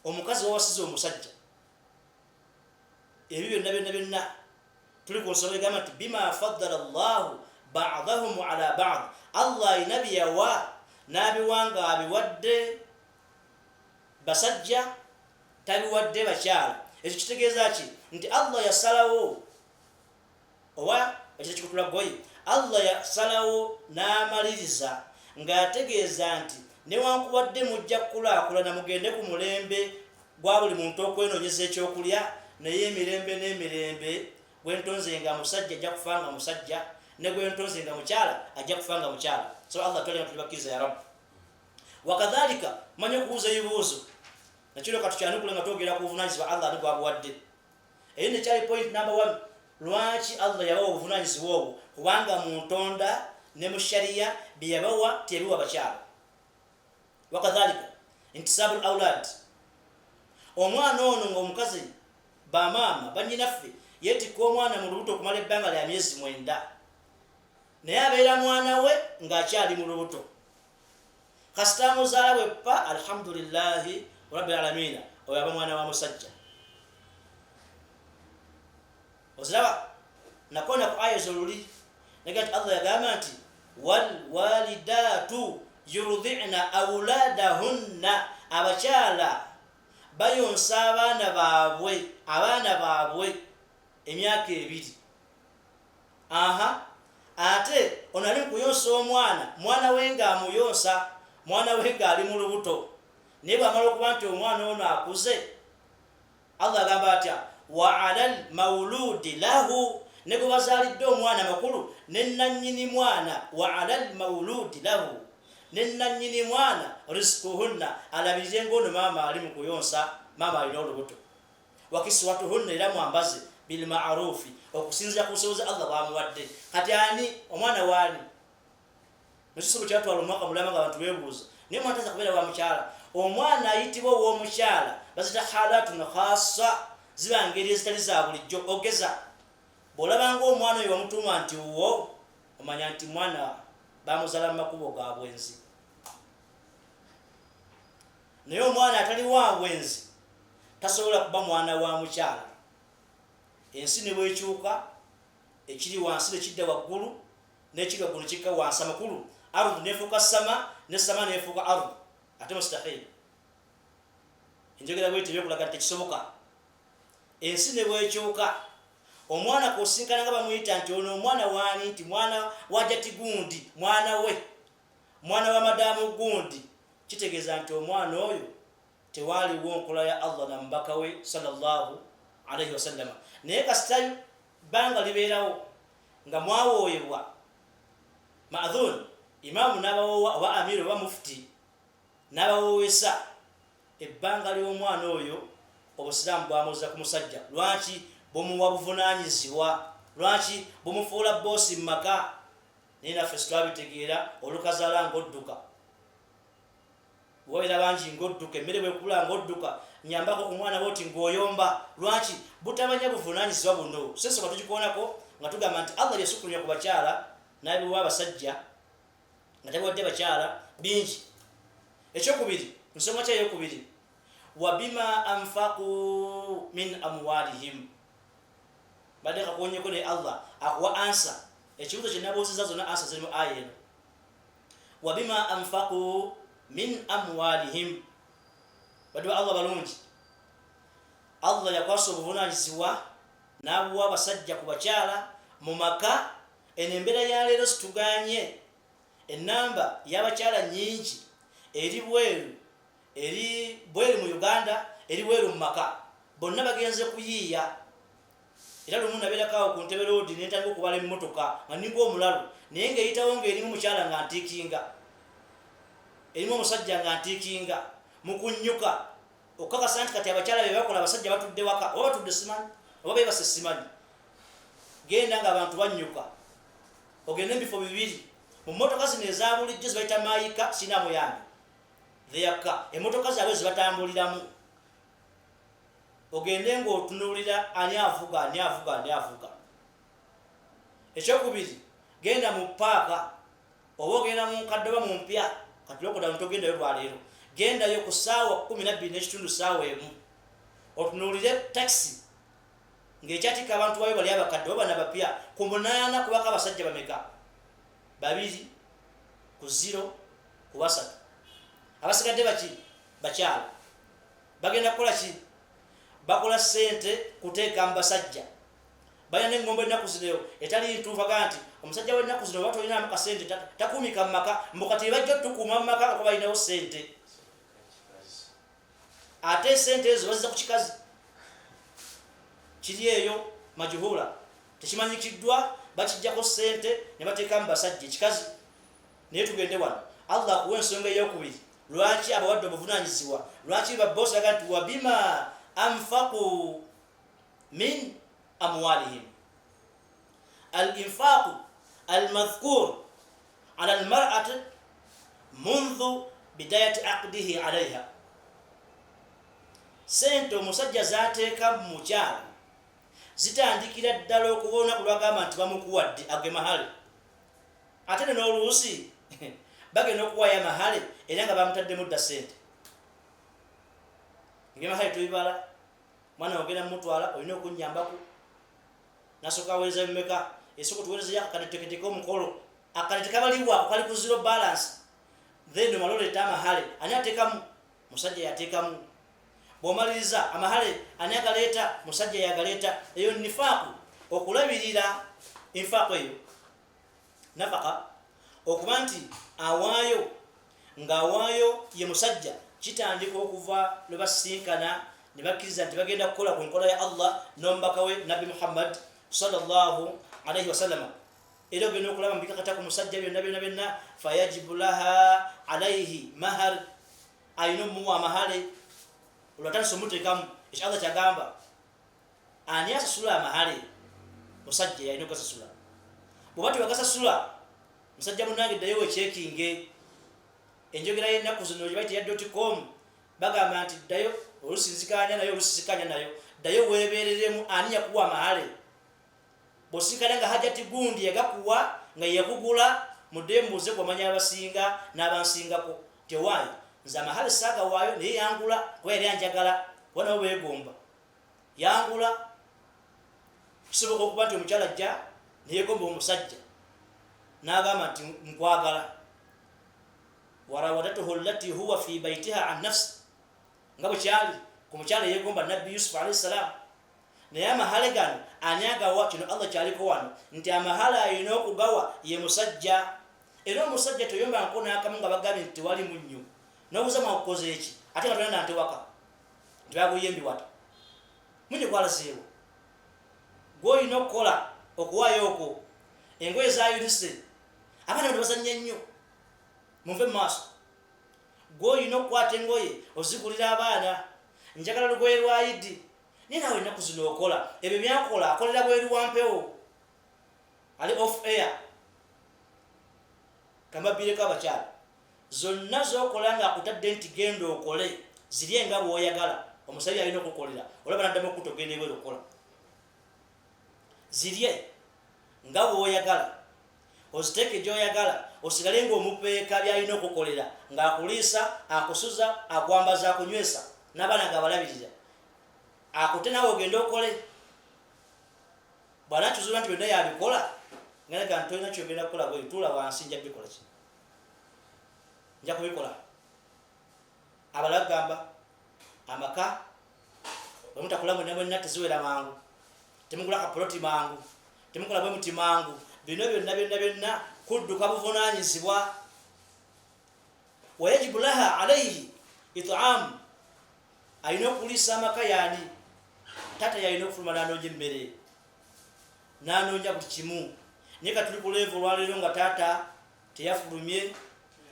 omukazi wawasiza omusajja ebyo byonna tuli ku nsonga egamba nti bima faddala Allahu ba'dahum ala ba'd Allah alina byeyawa n'abiwanga abiwadde basajja tabiwadde bakyala ekyo kitegeeza ki nti Allah yasalawo oba ekyo kikutula goyi Allah yasalawo n'amaliriza ng'ategeeza nti newankubadde mujja kukulaakulana mugende ku mulembe gwa buli muntu okwenoonyeza ekyokulya naye emirembe n'emirembe gwentonzenga musajja ajja kufanga musajja ne gwentonzenga mukyala ajja kufanga mukyala so Allah tolema tulibakkiriza ya Rabbi wakadhalika manye okubuuza ebibuuzo nakiro katukyanukule nga twogera ku buvunaanyizibwa Allah ani gwabuwadde eyo nekyali point number 1 lwaki Allah yabawa obuvunaanyizibwa obwo kubanga mu ntonda ne mu shariya bye yabawa tebiwa bakyala wakadhalika intisabul aulad omwana ono ng'omukazi bamaama bannyinaffe yeetikka omwana mu lubuto okumala ebbanga lya myezi 9 naye abeera mwana we ng'akyali mu lubuto kasita muzaala we pa alhamdulillahi rabbil alamina oyo aba mwana wa musajja oziraba nakona ku aya ez'oluli naga nti Allah yagamba nti walwalidatu yurdi'na awladahunna abakyala bayonsa abaana baabwe emyaka 2 ate ono ali mukuyonsa mwana we ng'amuyonsa mwana we ng'ali mu lubuto naye bw'amala okuba nti omwana ono akuze Allah agamba atya wa alal mawludi lahu ne gwe bazaalidde omwana makulu ne nannyini mwana wa alal mawludi lahu ne nannyini mwana rizquhunna alabirize ng'ono maama ali mu kuyonsa maama alina olubuto wa kiswatuhunna era mwambaze bil ma'rufi okusinzira ku busobozi Allah bw'amuwadde kati ani omwana waani nekisobo kyatwala omwaka mulama nga abantu beebuuza naye omwana taza kubeera wa mukyala omwana ayitibwa ow'omukyala bazita halatun khassa ziba ngeri ezitali za bulijjo ogeza bw'olabanga omwana oyo wamutuuma nti wo omanya nti mwana bamuzaala mu makubo ga bwenzi naye omwana atali wa bwenzi tasobola kuba mwana wa mukyala ensi ne bwekyuka ekiri wansi nekidda waggulu n'ekiri waggulu kikka wansi amakulu ardhu nefuuka sama ne sama nefuuka ardhu ate mustahil enjogera bwete byokulaga nti tekisoboka ensi ne bwekyuka omwana kusinkana nga bamuyita nti ono omwana waani nti mwana wa jati gundi mwana we mwana wa madamu gundi kitegeeza nti omwana oyo tewaaliwo nkola ya Allah na mbaka we sallallahu alaihi wasallam naye kasita banga libeerawo nga mwawooyebwa maadhun imaamu n'abawoowa oba amiru oba mufti n'abawoowesa ebbanga ly'omwana oyo obusiraamu bwamuuza ku musajja lwaki bumuwa buvunaanyizibwa lwaki bumufuula boosi mu maka naye naffe sitwabitegeera olukazaala ng'odduka wabeera bangi ng'odduka emmere bwekula ng'odduka nyambako ku mwana boti ng'oyomba lwaki butamanya buvunaanyizibwa buno sensoka tugikoonako nga tugamba nti Allah yasukkulumya ku bakyala n'abiwa abasajja nga tabiwadde bakyala bingi ekyokubiri nsonga kyeyokubiri wabima anfaqu min amwalihim badde kakonyeko ne Allah akuwa ansa ekibuzo kyenabuuziza zonna ansa ziri mu aya eno wabima anfaqu min amwalihim badde Allah balungi Allah yakwasa obuvunaanyizibwa n'abuwa abasajja ku bakyala mu maka. Eno embeera ya leero situganye ennamba y'abakyala nnyingi eri bweru mu Uganda, eri bweru mu maka, bonna bagenze kuyiiya. Era lumu nabeerako ku Ntebe Road ne ntandika okubala emmotoka nga ninga omulalu, naye ng'eyitawo ng'erimu mukyala nga ntiikinga, erimu omusajja nga ntiikinga, mu kunnyuka okukakasa nti kati abakyala be bakola abasajja batudde waka, oba batudde simanyi oba beebase simanyi. Genda nga abantu bannyuka, ogende ebifo bibiri mu mmotoka zino eza bulijjo zibayita maayika sina muyambi theyaka, emmotoka zaabwe zibatambuliramu. Ogende ng'otunuulira ani avuga. Ekyokubiri, genda mu paaka oba ogenda mu nkadde oba mu mpya, kati lokodamu togendayo lwaleero, gendayo ku ssaawa 12:30 ssaawa emu, otunuulire takisi ng'ekyatika abantu bayo bali abakadde oba n'abapya ku 8 kubako abasajja bameka? 2 ku 0 ku 3. Abasigadde bakyala bagenda kukola ki? Bakola ssente kuteeka mu basajja. Balina n'eŋŋombo ennaku zino etali ntuufaga nti omusajja w'ennaku zino oba tolinamu kasente takuumika mu maka, mbukati bajja tukuuma mu maka nga balinawo ssente. Ate ssente ezo bazizza ku kikazi, kiri eyo majuhula, tekimanyikiddwa, bakijjako ssente ne bateeka mu basajja ekikazi. Naye tugende wano, Allah akuwa ensonga ey'okubiri lwaki abawadde obuvunaanyizibwa, lwaki babbosi baga nti wabima anfaqu min amwalihim. Al-infaqu al-madhkur ala al-mar'ati mundhu bidayati aqdihi alayha. Sente omusajja z'ateeka mu mukyala zitandikira ddala okuba olunaku lwagamba nti bamukuwadde age mahale. Ate ne n'oluusi bagenda okuwayo amahale era nga bamutaddemu dda ssente. Ebyamahale tubibala, mwana ogenda mumutwala olina okunnyambaku, nasooka aweereza bimeka, esooka tuweerezayo akakaneteketeka omukolo, akakane tekabaliwaako kali ku zero balance, then omala oleeta amahale. Ani ateekamu? Musajja yateekamu. Bw'omaliriza amahale ani agaleeta? Musajja yagaleeta. Eyo nifaaku, okulabirira enfaaku eyo nafaka, okuba nti awaayo ng'awaayo ye musajja, kitandika okuva lwe basinkana ne bakkiriza nti bagenda kukola ku nkola ya Allah n'omubaka we Nabbi Muhammad sallallahu alaihi wasallam. Era ogenda okulaba mu bikakata ku musajja byonna fayajibu laha alaihi mahar, alina omuwa amahale olwatandisa omuteekamu. Ekyo Allah kyagamba, ani asasula amahale? Musajja yalina ogasasula. Bw'oba tewagasasula, musajja munnange ddayo weekyekinge. Enjogera y'ennaku zino gye bayita ya.com bagamba nti ddayo olusinzikanya nayo olusisikanya nayo, ddayo weebereremu ani yakuwa amahale. Bw'osinkana nga hajati gundi yagakuwa nga yakugula, muddeyo mubuuze kwamanya abasinga n'abansingako nti owaayi nze amahale saagawaayo naye yangula kuba yali anjagala kuba nabo beegomba yangula. Kisoboka okuba nti omukyala ajja neyegomba omusajja n'agamba nti nkwagala, warawadatuhu allati huwa fi baitiha an nafsi, nga bwe kyali ku mukyala yegomba Nabbi Yusuf alayhi salam. Naye amahale gano ani agawa? Kino Allah kyaliko wano nti amahale alina okugawa ye musajja. Era omusajja toyomba nko n'akamu nga bagambye nti tewali munnyo, n'obuuza mwakukoze eki ate nga tolina nante waka nti baguyembi wata munnyo gwalazeewo. Gw'olina okukola okuwaayo okwo, engoye zayulise, abaana bano bazannya nnyo, munve mu maaso. Gw'olina okukwata engoye ozigulira abaana, njagala lugoye lwa Idi, naye naawe ennaku zino okola ebyo byakola, akolera bweru wa mpewo, ali off air. Kambabbireko abakyala, zonna z'okola ng'akutadde nti genda okole zirye nga bw'oyagala, omusajja alina okukolera, olaba n'addamu okutta ogenda ebweru okukola. Zirye nga bw'oyagala, oziteeke gy'oyagala, osigale ng'omupeeka by'alina okukolera, ng'akuliisa, akusuza, akwambaza, akunywesa, n'abaana ng'abalabirira. Akute naawe ogende okole. Bw'anakyuzuula nti byonna yabikola, ngalaga nti tolina kyogenda kukola bwe tuula wansi nja bikola ki? Nja kubikola. Abalala bagamba amaka bwe mutakula mwenna mwenna teziwera mangu. temugula kapoloti mangu, temugula bwe muti mangu. Bino byonna kudduka buvunaanyizibwa. Wayajibu laha alayhi it'am, ayina okuliisa amaka yaani taata yalina okufuluma n'anoonya emmere, n'anoonya buli kimu. Naye ka tuli ku level olwaleero nga taata teyafulumye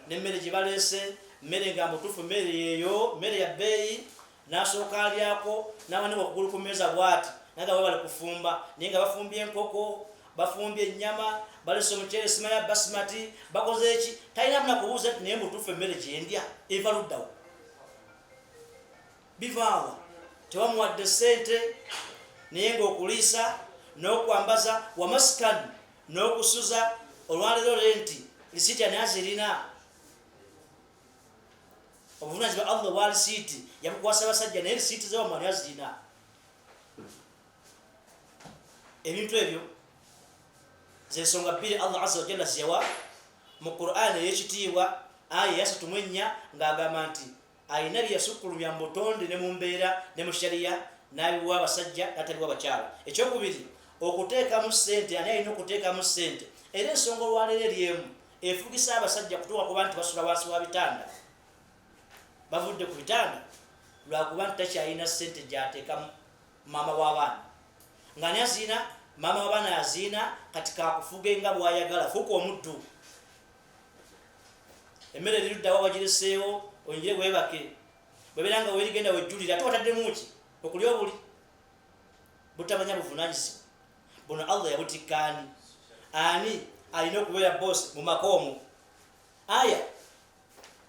n'emmere gye baleese, mmere nga mutuufu mmere yeeyo, mmere ya bbeeyi, n'asooka alyako n'abanika okugulu ku mmeeza bw'ati, naye nga bwe bali kufumba, naye nga bafumbye enkoko, bafumbye ennyama, balese omuceere sima ya basimati, bakoze eki, talina buna kubuuza nti naye mutuufu emmere gye ndya eva luddawo, bivaawa. Tewamuwadde ssente, naye ng'okuliisa n'okwambaza wamasikani n'okusuza. Olwaleero lenti lisiiti ani azirina? Obuvunaanyizibwa Allah bwa lisiiti yabukwasa abasajja, naye lisiiti ze wamani azirina. Ebintu ebyo z'ensonga bbiri Allah azza wa jalla ziyawa mu Qur'an ey'ekitiibwa, aya ya 34 ng'agamba nti ayina bye yasukkulumya mu butonde ne mu mbeera ne mu shariya, n'abiwa abasajja n'ataliwa abakyala. Ekyokubiri, okuteekamu ssente. Ani alina okuteekamu ssente? Era ensonga olwaleero eri emu efugisa abasajja kutuuka kuba nti basula wansi wa bitanda, bavudde ku bitanda lwakuba nti takyalina ssente gy'ateekamu maama w'abaana. Ng'ani aziina? Maama w'abaana yaziina, kati kakufuge nga bw'ayagala, fuuka omuddu. Emmere eri luddawo wagireseewo, oyingire weebake. Bwebeera nga weerigenda wejjulira ate wataddemu ki? Okulya obuli butamanya buvunaanyizibwa. Buno Allah yabutikkaani. Ani alina okubeera boss mu maka omwo? Aya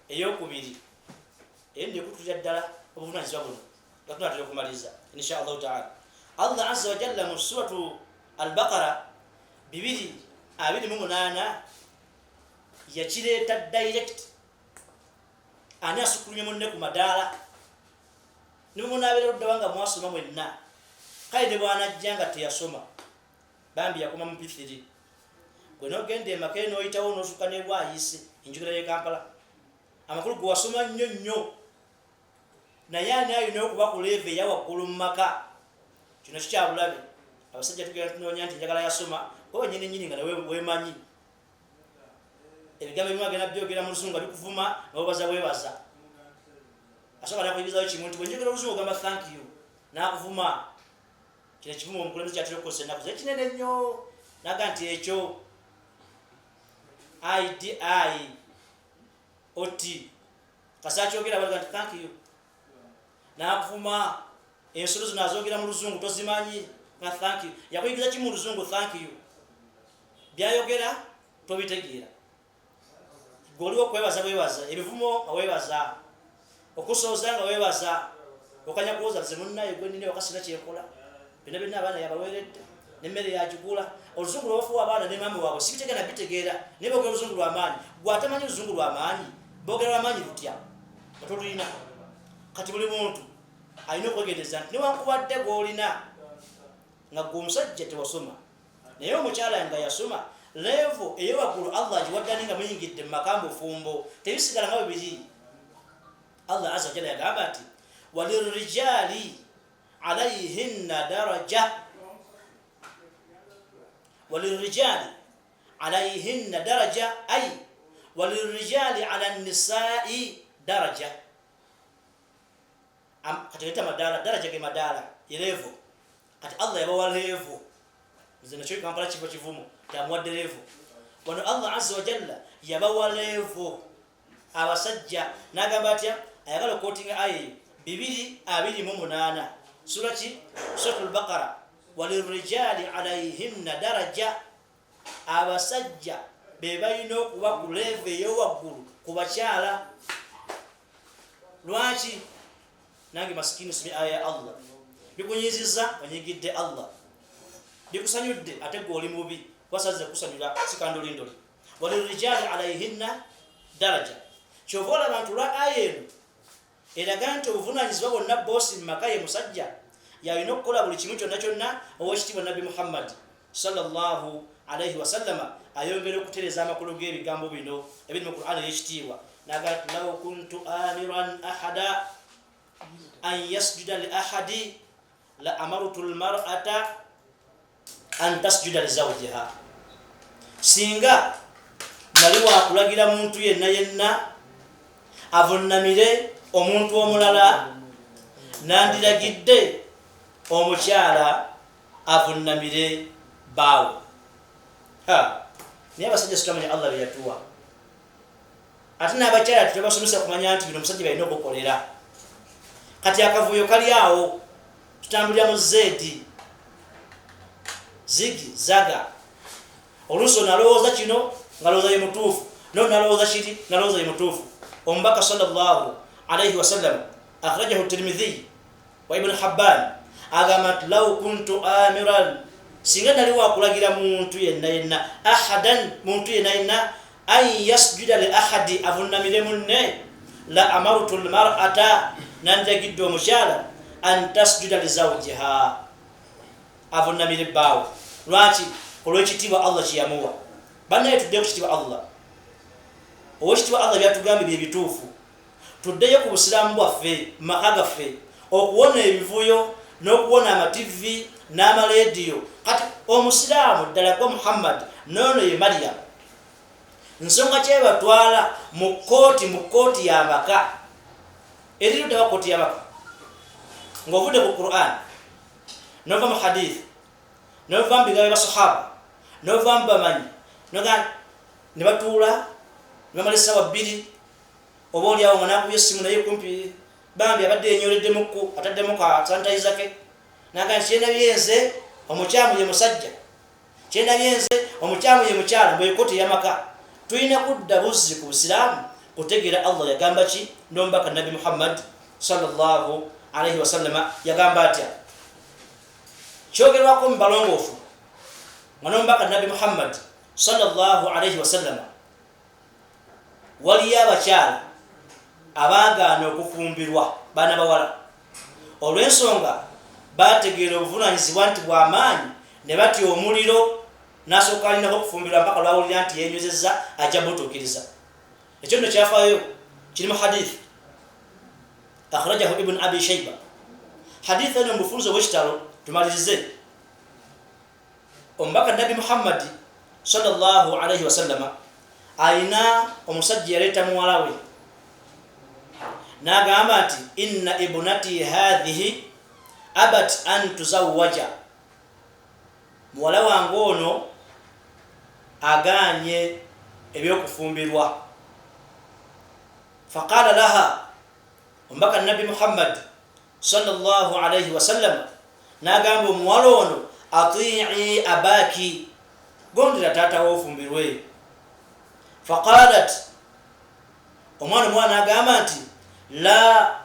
ey'okubiri eyo ndiyo kutulira ddala obuvunaanyizibwa buno nga tunatera okumaliza insha Allahu ta'ala. Allah azza wa jalla mu suratu Al-Baqara 2:28 yakireeta direct. Ani asukkulumye munne ku madaala ne munaabeera oddawa nga mwasoma mwenna, kale ne bw'anajja nga teyasoma bambi yakoma mu P3. Gwe n'ogenda emaka n'oyitawo n'osukka ne bwayise enjogera y'e Kampala, amakulu gwe wasoma nnyo nnyo, naye ani alina okuba ku leeve eya waggulu mu maka? Kino kikyabulabe. Abasajja tugenda tunoonya nti njagala yasoma, oba nnyini nga nawe weemanyi. Ebigambo ebimu agenda byogera mu Luzungu nga bikuvuma n'obaza weebaza. Asooka n'akuyigirizayo kimu nti bwe njogera Oluzungu ogamba thank you, n'akuvuma. Kino ekivumo omukulembeze kyatera okukozesa ennaku ze kinene nnyo, naga nti ekyo IDIOT kasa kyogera balaga nti thank you, n'akuvuma. Ensolo zino azogera mu Luzungu tozimanyi nga thank you. Yakuyigiriza kimu mu Luzungu thank you, byayogera tobitegeera. Goliwo okwebaza weebaza, ebivumo nga weebaza, okusooza nga weebaza, okanya kuwoza ze munnaye gwe nina wakasina kyekola, byonna abaana yabaweeredde n'emmere yagigula. Oluzungu lw'obafuwa abaana ne maama waabwe sibitegeera bitegeera, naye boogera oluzungu lw'amaanyi. Gwe atamanyi oluzungu lw'amaanyi, boogera lw'amaanyi lutya nga tolulina? Kati buli muntu alina okwegendereza nti newankubadde gw'olina nga gwe omusajja tewasoma, naye omukyala nga yasoma, levo eyowaggulu Allah agiwaddani nga muyingidde mu maka mbufumbo, tebisigala nga bibiri. Allah azza wa jalla yagamba nti walirrijali alayhinna daraja, walirrijali alayhinna daraja, ay walirrijali ala nisai daraja. Kategeta madaala, daraja ge madaala levo. Kati Allah yabawa levo, nze nakyo Kampala kiva kivumo tamuwadde levo. Wano Allah azza wa jalla yabawa levo abasajja, n'agamba atya? Ayagala okwotinga aya eyo 2:28 sura ki? Suratul Baqara. Walirrijali alayhinna daraja, abasajja be balina okuba ku levo ey'owaggulu ku bakyala. Lwaki? Nange masikini simi aya ya Allah bikunyiziza onyigidde Allah, bikusanyudde ate gwe oli mubi, wasaze kusanyula sikandolindoli. Walirrijali alayhinna daraja. Kyova olaba abantu lwa aya eno eraga nti obuvunaanyizibwa bwonna boosi mu maka ye musajja yalina okukola buli kimu kyonna kyonna. Owekitiibwa Nabbi Muhammad sallallahu alaihi wasallama ayongera okutereeza amakulu g'ebigambo bino ebiri mu Qur'an ey'ekitiibwa, naga nti law kuntu amiran ahada an yasjuda li ahadi la amartu almar'ata an tasjuda li zawjiha singa nali wakulagira muntu yenna avunnamire omuntu omulala nandiragidde omukyala avunnamire baawe naye abasajja sitamanya Allah beyatuwa ate n'abakyala tubasomesa kumanya nti bino omusajja balina okukolera kati akavuyo kali awo tutambulira mu zedi zigi zaga oluso nalowooza kino ngalowooza ye mutuufu nalowooza kiri nalowooza ye mutuufu omubaka sallallahu alayhi wasallam akhrajahu Tirmidhi wa Ibn Habban agamba law kuntu amiran singa nali wakulagira muntu yenna ahadan muntu yenna an yasjuda li ahadi avunnamire munne la amartu almar'ata nanjagidde omukyala an tasjuda li zawjiha avunnamire baawe lwaki olw'ekitiibwa Allah kiyamuwa bannaye tuddeyo ku kitiibwa Allah owekitiibwa Allah byatugambye bye bituufu tuddeyo ku busiraamu bwaffe mu maka gaffe okuwona ebivuyo n'okuwona amativi n'amalediyo kati omusiraamu ddala gwa Muhammad noono ye Maryam nsonga kyebatwala mu kooti y'amaka eriruddewa kooti y'amaka ng'ovudde ku Qur'an nova mu hadith nova mu bigambo by'abasahaba nova mu bamanyi ne batuula ne bamala essaawa 2 oba oliawo nga nakubya essimu naye kumpi bambi abadde yenyoleddemukku ataddemu ka sanitayiza ke naga kyendabyenze omukyamu ye musajja kyendabyenze omukyamu ye mukyala mbwe kooti y'amaka tulina kudda buzzi ku busiraamu kutegeera Allah yagamba ki n'omubaka Nabi Muhammad sallallahu alayhi wasallama yagamba atya kyogerwako mu balongoofu nga n'omubaka Nabi Muhammad sallallahu alayhi wasallama waliyo abakyala abaagaana okufumbirwa baana bawala olw'ensonga bategeera obuvunaanyizibwa nti bw'amaanyi ne batya omuliro n'asooka alinako okufumbirwa mpaka lwawulira nti yenyozezza ajja mutuukiriza ekyo nno kyafaayo kiri mu hadith akhrajahu Ibn Abi Shayba hadith eno mubufunzo bw'ekitalo tumalirize omubaka Nabi Muhammad sallallahu alayhi wasallama alina omusajja yaleeta muwala we n'agamba nti inna ibnati hadhihi abat an tuzawwaja muwala wange ono agaanye ebyokufumbirwa faqala laha omubaka Nabi Muhammad sallallahu alayhi wasallam n'agamba omuwala ono ati'i abaki gondera taata wo ofumbirwe faqalat omwana agamba nti la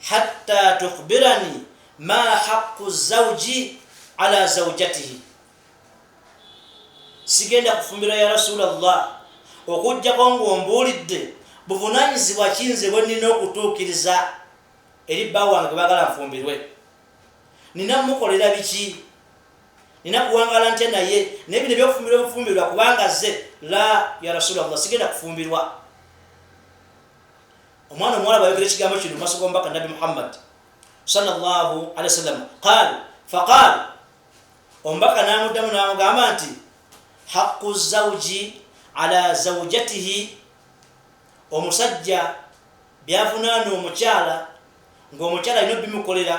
hatta tukhbirani ma haqqu zawji ala zawjatihi sigenda kufumbira ya Rasulullah okujjako ng'ombuulidde buvunaanyizibwa kinze bwe nina okutuukiriza eri bba wange bagala nfumbirwe nina mukolera biki nina kuwangala ntya naye naye bino ebyokufumbirwa kubanga ze la ya Rasulullah sigenda kufumbirwa omwana omuwala bwayogera ekigambo kino mu maaso g'omubaka Nabi Muhammad sallallahu alayhi wasallam faqala omubaka n'amuddamu n'amugamba nti haqqu zawji ala zawjatihi omusajja byavunaana omukyala ng'omukyala alina bimukolera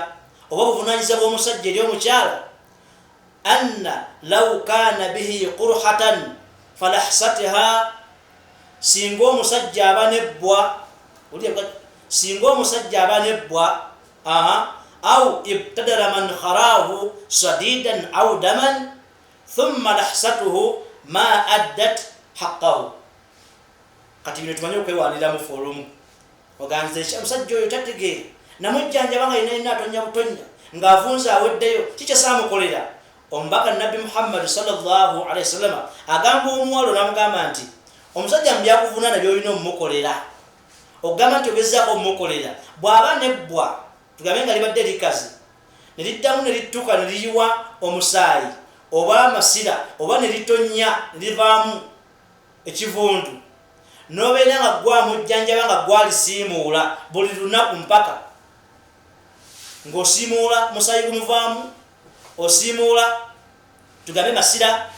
oba buvunaanyiza bw'omusajja eri omukyala anna law kana bihi qurhatan falahsatiha singa omusajja aba nebbwa singa omusajja aba nebbwa au ibtadara man kharahu sadidan au daman thumma lahsatuhu ma addat haqqahu kati bino tumanyi okwewalira mu forumu oganze omusajja oyo tategeera namujjanjaba nga yina atonya butonya ng'avunza aweddeyo kikyasamukolera omubaka Nabi Muhammad sallallahu alayhi wasallam agamba omuwalo n'amugamba nti omusajja mu byakuvunaana by'olina omumukolera ogamba nti ogezaako omumukolera bw'aba nebbwa tugambe nga libadde likazi ne liddamu ne littuka ne liyiwa omusaayi oba amasira oba ne litonya ne livaamu ekivundu n'obeera nga gwamujjanjaba nga gwalisiimuula buli lunaku mpaka ng'osiimuula musaayi gumuvaamu osiimuula tugambe masira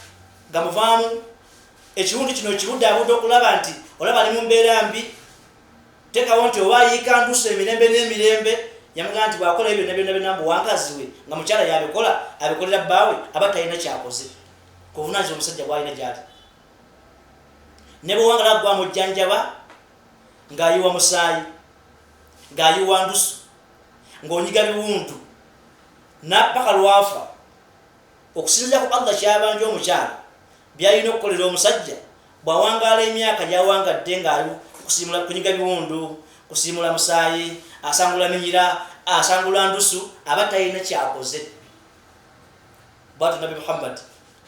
gamuvaamu ekiwundu kino kibudde okulaba nti olaba ali mu mbeera mbi tekawo nti owayiika ndusu emirembe n'emirembe yamugamba nti bwakola ebyo byonna muwangazi we nga mukyala yabikola abikolera bbaawe aba talina kyakoze kuvunaanyizibwa omusajja bwalina gyali ne bwewangala gwamujjanjaba ng'ayiwa musaayi ng'ayiwa ndusu ng'onyiga biwundu napaka lwafa okusinziira ku Allah kyabanja omukyala byalina okukolera omusajja bw'awangaala emyaka gyawangadde ng'ali kusimula kunyiga biwundu kusimula musaayi asangula minyira asangula ndusu aba talina kyakoze bwatu nabi Muhammad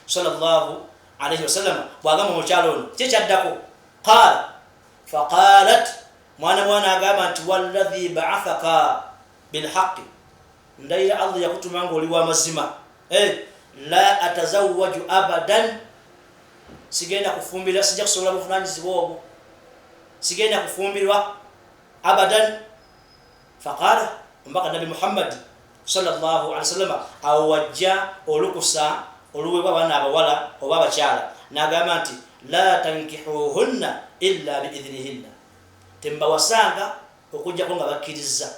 sallallahu alayhi wasallam bwagamba omukyala ono kyekyaddako qaala faqalat mwana agamba nti walladhi ba'athaka bilhaqqi ndayira Allah yakutuma ng'oli w'amazima la atazawwaju abadan sigenda kufumbirwa sijja kusobola buvunaanyizibwa obwo sigenda kufumbirwa abadan faqala mbaka nabi Muhammad sallallahu alaihi wasallam awajja olukusa oluweebwa abaana abawala oba abakyala n'agamba nti la tankihuhunna illa biidhnihinna tembawasanga okujjako nga bakkiriza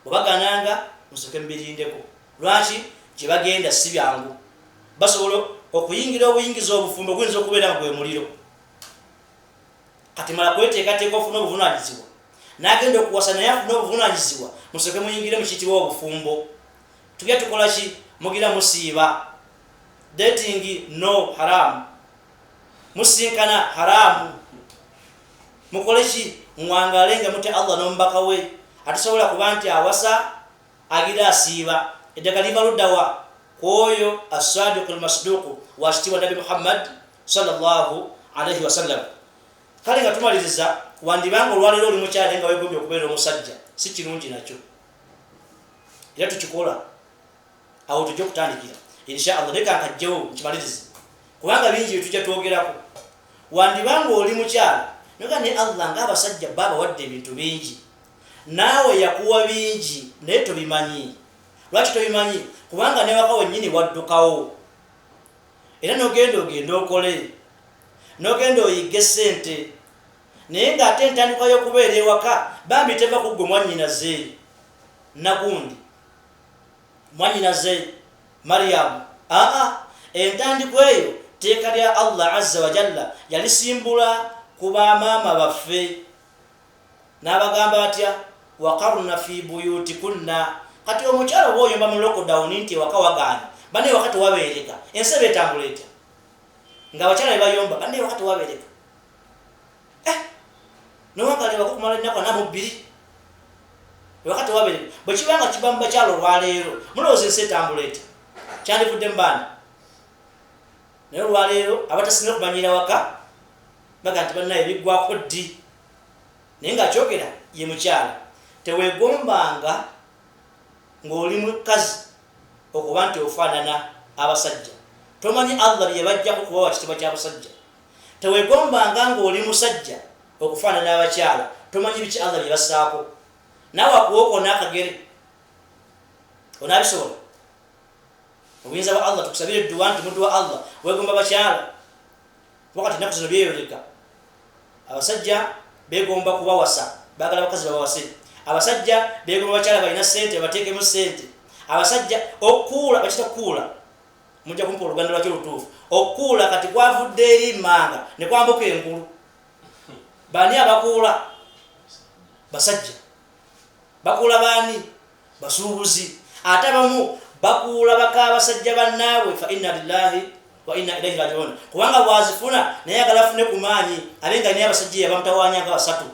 bwebagananga musoke mbirindeko lwaki kyebagenda si byangu basobola okuyingira obuyingiza obufumbo buyinza okubeera nga gwe muliro kati mala kweteekateeka ofuna obuvunaanyizibwa n'agenda okuwasa naye afuna obuvunaanyizibwa musoke muyingire mu kiyitibwa obufumbo tugya tukola ki mugira musiiba dating no haramu musinkana haramu mukole ki mwangale nga muti Allah n'omubaka we atusobola kuba nti awasa agira asiiba eddagala liva luddawa kwoyo as-sadiqul masduqu wakitiibwa nabi Muhammad sallallahu alayhi wasallam kale nga tumaliriza wandibanga olwaleero oli mukyala nga weegombye okubeera omusajja si kirungi nakyo era tukikola awo tujja okutandikira inshallah leka nkajjewo nkimalirize kubanga bingi byetujja twogerako wandibanga oli mukyala noga ne Allah ng'abasajja baba wadde ebintu bingi naawe yakuwa bingi naye tobimanyi lwaki tobimanyi kubanga newaka wennyini waddukawo era nogenda okole nogenda oyige ssente naye ng'ate entandikwa y'okubeera ewaka bambi teva ku ggwe mwannyinaze nagundi mwannyinaze Mariyamu entandikwa eyo teeka lya Allah azza wa jalla yalisimbula ku bamaama baffe n'abagamba batya waqarna fi buyutikunna kati omukyala oba oyomba mu lockdown nti ewaka wagaana bane wakati wabeereka ensi eba etambula etya nga abakyala bebayomba bane wakati wabeereka nowagalebako kumala ennaku ana mu bbiri wakati wabeereka bwe kibanga kiba mu bakyala olwaleero mulowooza ensi etambula etya kyandivudde mu baana naye olwaleero abatasinga okumanyira waka baga nti bannaye biggwako ddi naye ng'akyogera ye mukyala teweegombanga ng'oli mukazi okuba nti ofaanana abasajja tomanyi Allah bye bajjako kubawa kitiibwa ky'abasajja teweegombanga ng'oli musajja okufaanana abakyala tomanyi biki Allah bye bassaako naawe akuwooko n'akagere onaabisobola obuyinza bwa Allah tukusabire edduwa nti muddu wa Allah weegomba bakyala wakati ennaku zino byeyoleka abasajja beegomba kubawasa baagala bakazi babawase abasajja beegomba bakyala balina ssente bateekemu ssente abasajja okuula bakita kuula mujja kumpa oluganda lwakyo lutuufu okuula kati kwavudde eri mmanga ne kwambuka engulu bani abakuula basajja bakuula baani basuubuzi ate abamu bakuula baka abasajja bannaabwe fa inna lillahi wa inna ilaihi raji'un kubanga bwazifuna naye agala afune ku maanyi abenga naye abasajja yabamutawanyanga basatu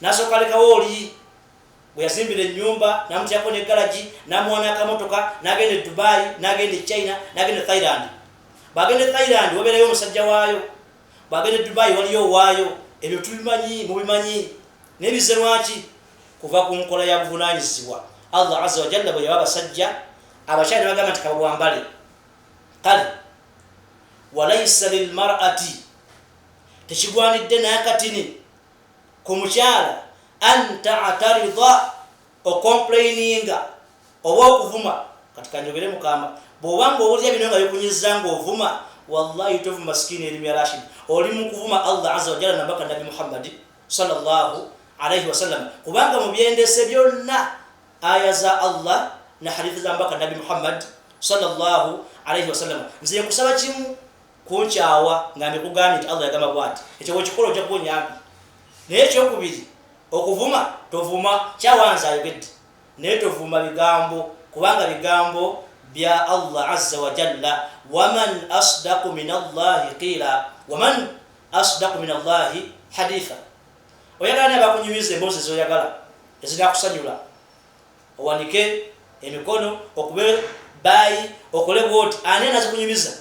nasooka lekawo oli bwe yazimbira ennyumba namutyako n'eggalaji namuwana akamotoka n'agenda e Dubai n'agenda e China n'agenda e Thailand bw'agenda e Thailand wabeerayo omusajja waayo bw'agenda e Dubai waliyo owaayo ebyo tubimanyi mubimanyi naye bize lwaki kuva ku nkola ya buvunaanyizibwa Allah azza wa jalla bwe yawa abasajja abakyala ne bagamba nti kabwambale kale walaysa lilmar'ati tekigwanidde n'akatini ku mukyala an ta'tarida okomplaininga oba okuvuma kati kanjogere mukama bw'obanga owulira bino nga bikunyiza ng'ovuma wallahi tovuma sikini erimu ya Rashid oli mu kuvuma Allah azza wa jalla nabaka nabi Muhammad sallallahu alayhi wasallam kubanga mu byendese byonna aya za Allah na hadithi za mbaka nabi Muhammad sallallahu alayhi wasallam nziye kusaba kimu kunchawa ngambe kugambye nti Allah yagamba bwati ekyo kikolo kya kunyambi naye kyokubiri okuvuma tovuma kyawanza ayogedde naye tovuma bigambo kubanga bigambo bya Allah azza wa jalla waman asdaqu min Allah qila waman asdaqu min Allah haditha oyagala bakunyumiza emboozi zoyagala ezinakusanyula owanike emikono okube bayi okole bwoti ane nazo kunyumiza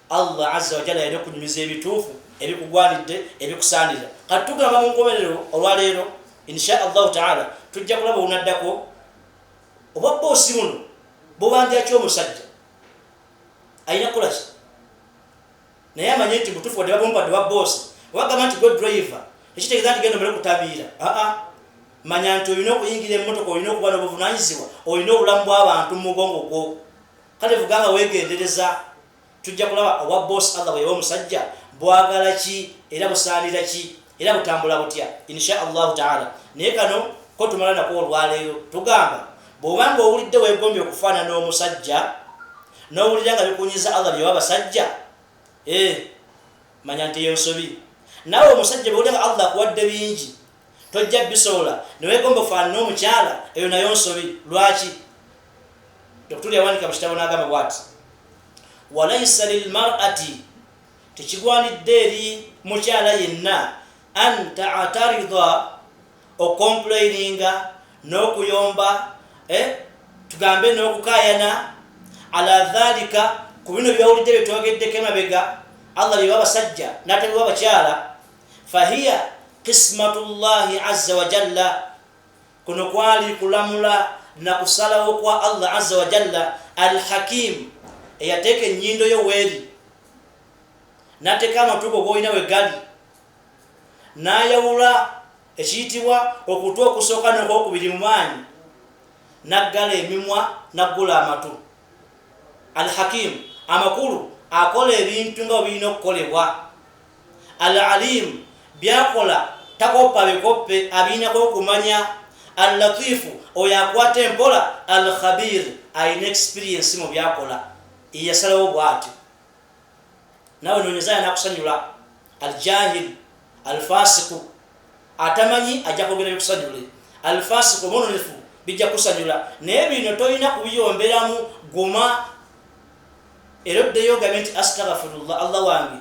Allah azza wa jalla yalina kunyumiza ebituufu ebikugwanidde ebikusaanira katugamba mu nkomerero olwaleero insha Allah ta'ala tujja kulaba unaddako oba bosi muno bobandya kyo musajja ayina kulaki naye amanye nti butufu wadde babumpadde wa bosi wagamba nti go driver ekitegeeza nti genda omere kutabira manya nti olina okuyingira emmotoka olina okuba n'obuvunanyizibwa olina obulamu bw'abantu mu mugongo gwo kale vuganga weegendereza tujja kulaba owa bosi Allah bwe yaba omusajja bwagala ki era busaanira ki era butambula butya insha Allah ta'ala naye kano ko tumala nako olwaleero tugamba bw'obanga owulidde weegombye okufaana n'omusajja n'owulira nga bikunyiza Allah bye wabasajja manya nti eyo nsobi nawe omusajja bw'owulira nga Allah akuwadde bingi tojja bisobola neweegomba ofaana n'omukyala eyo nayo nsobi lwaki Dr. yawanika mu kitabo n'agamba bw'ati walaysa lilmar'ati tekigwanidde eri mukyala yenna an ta'tarida okomplaininga n'okuyomba tugambe n'okukayana ala dhalika ku bino byawulidde byetwogeddeko emabega Allah bye babasajja n'ate babakyala fahiya qismatullahi azza wa jalla kuno kwali kulamula na kusalawo kwa Allah azza wa jalla alhakim eyateeka ennyindo yo weeri n'ateeka amatugo g'olina we gali n'ayawula ekiyitibwa okutwa okusooka n'okwokubiri mu maanyi naggala emimwa naggula amatu alhakim amakulu akola ebintu nga birina okukolebwa alalim byakola takopa bikoppe abirinako okumanya allatifu oyo akwata empola alkhabir ayina experience mu byakola yasalawo bw'ati nawe noonyezaya nakusanyula aljahil alfasiku atamanyi ajja kwogera bikusanyule alfasiku omunonefu bijja kusanyula naye bino tolina kubiyomberamu guma era oddeyo ogambe nti astaghfirullah Allah wange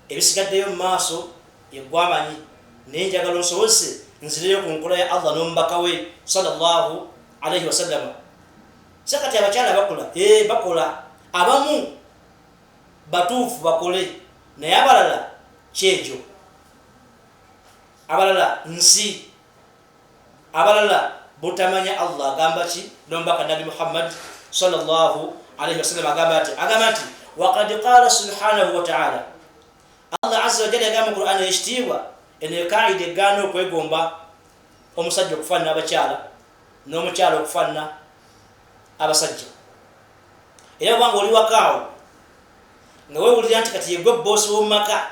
ebisigaddeyo mu maaso yegwamanyi naye njagala osobose nzireyo ku nkola ya Allah n'omubaka we sallallahu alayhi wasallam sakati abakyala bakola bakola abamu batuufu bakole naye abalala kyejo abalala nsi abalala butamanya Allah agamba ki n'omubaka nabi Muhammad sallallahu alayhi wasallam agamba ati waqad qala subhanahu wa ta'ala Allah azza wa jalla agamba mu Qur'an yeshtiwa ene kaide gano kwegomba omusajja okufanana abakyala n'omukyala okufanana abasajja era bwanga oli wakaawo nga weewulira nti kati yegwe bosi w'omumaka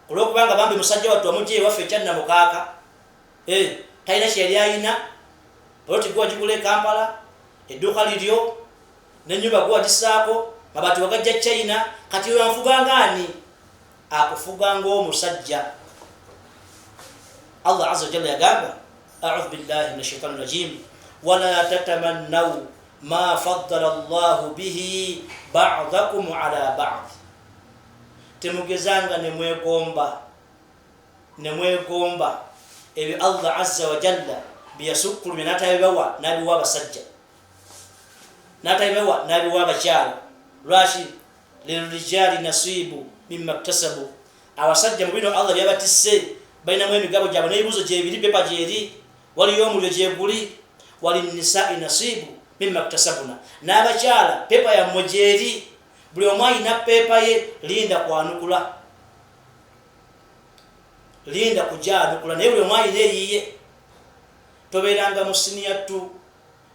olw'okubanga bambi musajja wattu amugye ewaffe ekyanna mukaaka talina kyeyali ayina oloti gwe wagigula e Kampala edduuka liryo n'ennyumba gwe wagisaako mabaati wagajja China kati oyo anfuganga ani akufuga ng'omusajja Allah azza wa jalla yagamba a'udhu billahi minash shaitani rajim wala tatamannaw ma faddala Allah bihi ba'dakum ala ba'd temugezanga nemwegomba ebi Allah azza wa jalla biyasukulu natabibawa nabiwa basajja natabibawa nabiwa bakyala lwashi lirijali nasibu mimma iktasabu abasajja mu bino Allah byabatisse balina mu emigabo gyabwe n'ebibuzo gyebiri pepa gyeri waliyo omuliro gyeguli wali nisa'i nasibu mimma iktasabuna n'abakyala pepa yammwe gyeri buli omu ayina pepa ye linda kwanukula linda kujanukula naye buli omu ayina eyiye tobeeranga mu senior 2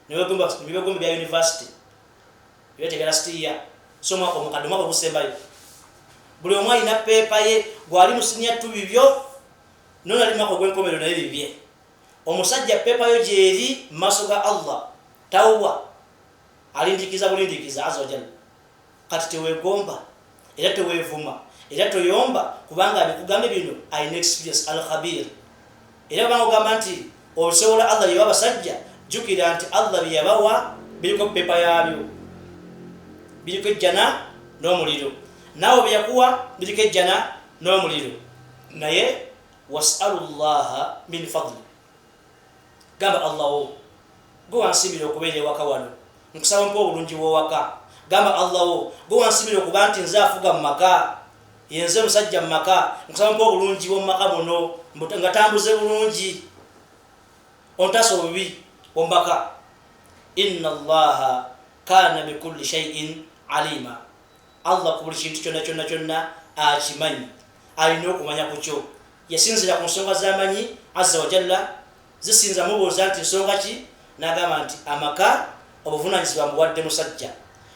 nebigombe bya university byetegera stiya soma ko mukaduma ko busembayo buli omwa ina pepa ye gwali musinya tubibyo nona limako gwenkomero na bibye omusajja pepa yo jeri masoga Allah tawwa alindikiza bulindikiza azojana kati tewegomba era tewevuma era toyomba kubanga abikugambe bino ayina experience al khabir era bango gamba nti osobola Allah yaba basajja jukira nti Allah biyabawa biliko pepa yabyo biliko jana no muliro nawo byakuwa biliko jana no muliro naye was'alullaha min fadli gamba Allah go wansibira okubere waka wano nkusaba mpo bulungi wo waka gamba Allah go wansibira okubanti nzafuga mu maka yenze musajja mu maka nkusaba mpo bulungi wo maka muno ngatambuze bulungi ontaso bibi ombaka inna Allaha kana bikulli shay'in alima Allah kubuli kintu kyonna akimanyi alina okumanya kukyo yasinzira ku nsonga z'amanyi azza wa jalla zisinza mubuuza nti nsonga ki nagamba nti amaka obuvunanyizibwa mbuwadde musajja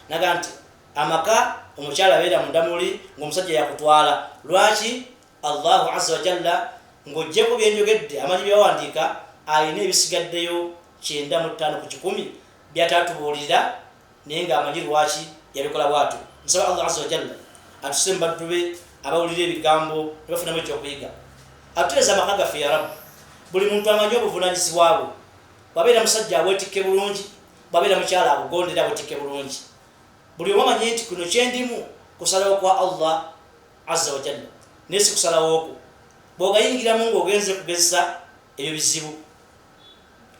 nagamba nti amaka omukyala abeera mundamuli ng'omusajja yakutwala lwaki Allahu azza wa jalla ng'ojjeko byenjogedde amanyi byawandiika alina ebisigaddeyo 95 ku 10 byatatubuulira naye ng'amanyi lwaki yabikola bwatu nsaba Allah azza wa jalla atusemba tube abawulira ebigambo tebafunamu ekyokuyiga atuteeza amaka gaffe ya rabbi buli muntu amanyi obuvunanyizibwa bwe bwabeera musajja abwetikke bulungi bwabeera mukyala abugondera abwetikke bulungi buli omu amanyi nti kuno kyendimu kusalawo kwa Allah azza wa jalla naye si kusalawo okwo bw'ogayingiramu ng'ogenze kugezesa ebyo bizibu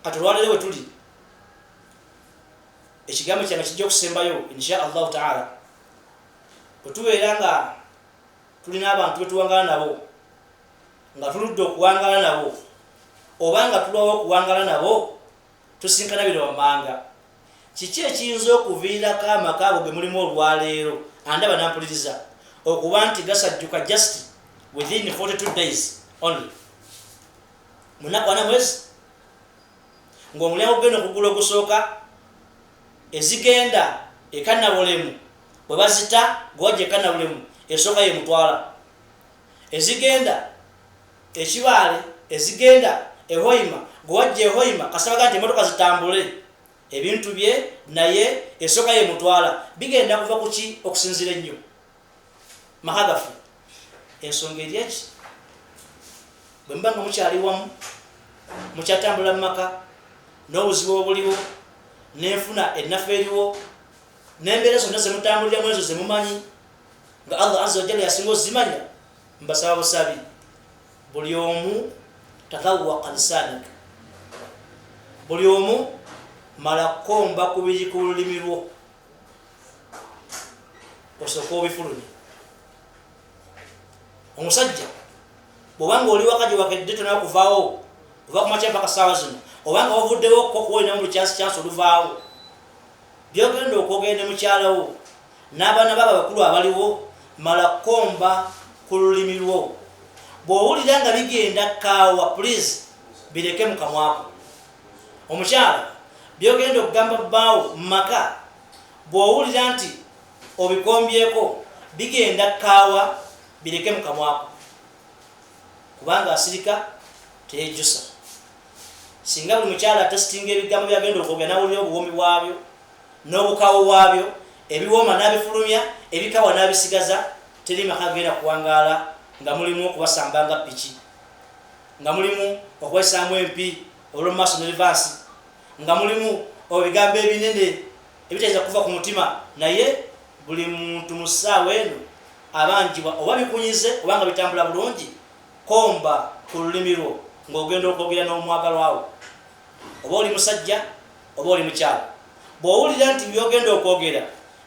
kati olwaleero we tuli ekigambo kyange kijja okusembayo insha Allahu taala bwe tubeera nga tulina abantu betuwangala nabo nga tuludde okuwangala nabo oba nga tulwawo okuwangala nabo tusinkana biro wamanga kiki ekiyinza okuviirako amaka ago ge mulimu olwaleero andaba nampuliriza okuba nti gasajjuka just within 42 days only munaku ana mwezi ng'omulyango genda okugula ogusooka ezigenda ekanabulemu bwe bazita gwajja ekanabulemu esooka ye mutwala ezigenda ekibaale ezigenda ehoima gwajja ehoima kasabaga nti emotoka zitambule ebintu bye naye esooka ye mutwala bigenda kuva kuki okusinzira ennyo mahagafu ensonga eri eki bwe mba nga mukyali wamu mukyatambula mu maka n'obuzibu obuliwo nenfuna ennafu eriwo n'embeera zonna zemutambuliramu ezo zemumanyi nga Allah azza wa jalla yasinga ozimanya mbasaba busabi buli omu takawwaqa lisanak buli omu mala komba kubiri ku lulimi lwo osooka obifulumye omusajja bw'obanga oli wakaji wakedde tona kuvaawo ova kumakya mpaka saawa zino obanga wavuddewo kokuwoina mu lukyasi kyansi oluvaawo byogenda okwogenda mukyalawo n'abaana baba bakulu abaliwo mala komba ku lulimi lwo bw'owulira nga bigenda kaawa please bireke mu kamwako omukyala byogenda okugamba bbaawo mu maka bw'owulira nti obikombyeko bigenda kaawa bireke mu kamwako kubanga asirika teyejjusa singa buli mukyala atesitinga ebigambo byagenda okwogera nawulira obuwoomi bwabyo n'obukawo bwabyo ebiwooma n'abifulumya ebikawa n'abisigaza teri maka genda kuwangaala nga mulimu okubasamba nga piki nga mulimu okwesaamu empi olwomumaaso ne rivansi nga mulimu ebigambo ebinene ebitayinza kuva ku mutima naye buli muntu mu ssaawa eno abanjibwa oba bikunyize oba nga bitambula bulungi komba ku lulimi lwo ng'ogenda okwogera n'omwagalwawo oba oli musajja oba oli mukyala bw'owulira nti byogenda okwogera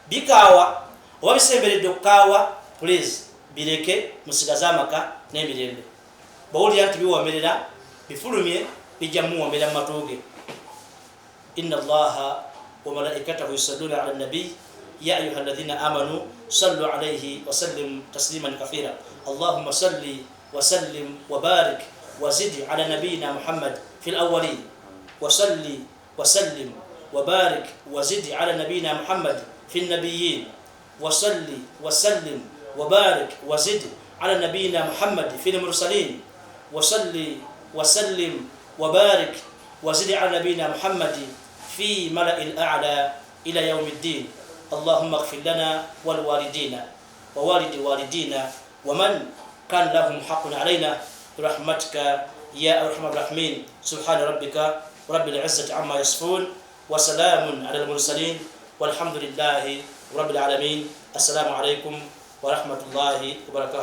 bikaawa oba bisemberedde okukaawa please bireke musigaze amaka n'emirembe bw'owulira nti biwomerera bifulumye bijja muwomerera mu matuuge inna allaha wa malaikatahu yusalluna ala nabi ya ayuha alladhina amanu sallu alayhi wa sallim tasliman kathira allahumma salli wa sallim wa barik wa zid ala nabiyyina muhammad fil awwalin wa salli wa sallim وبارك وزد على نبينا محمد في النبيين وصل وسلم وبارك وزد على نبينا محمد في المرسلين وصل وسلم وبارك وزد على نبينا محمد في ملأ الأعلى إلى يوم الدين. اللهم اغفر لنا والوالدين ووالد والدينا ومن كان لهم حق علينا برحمتك يا أرحم الراحمين. سبحان ربك رب العزة عما يصفون وسلام على المرسلين والحمد لله رب العالمين. السلام عليكم ورحمة الله وبركاته.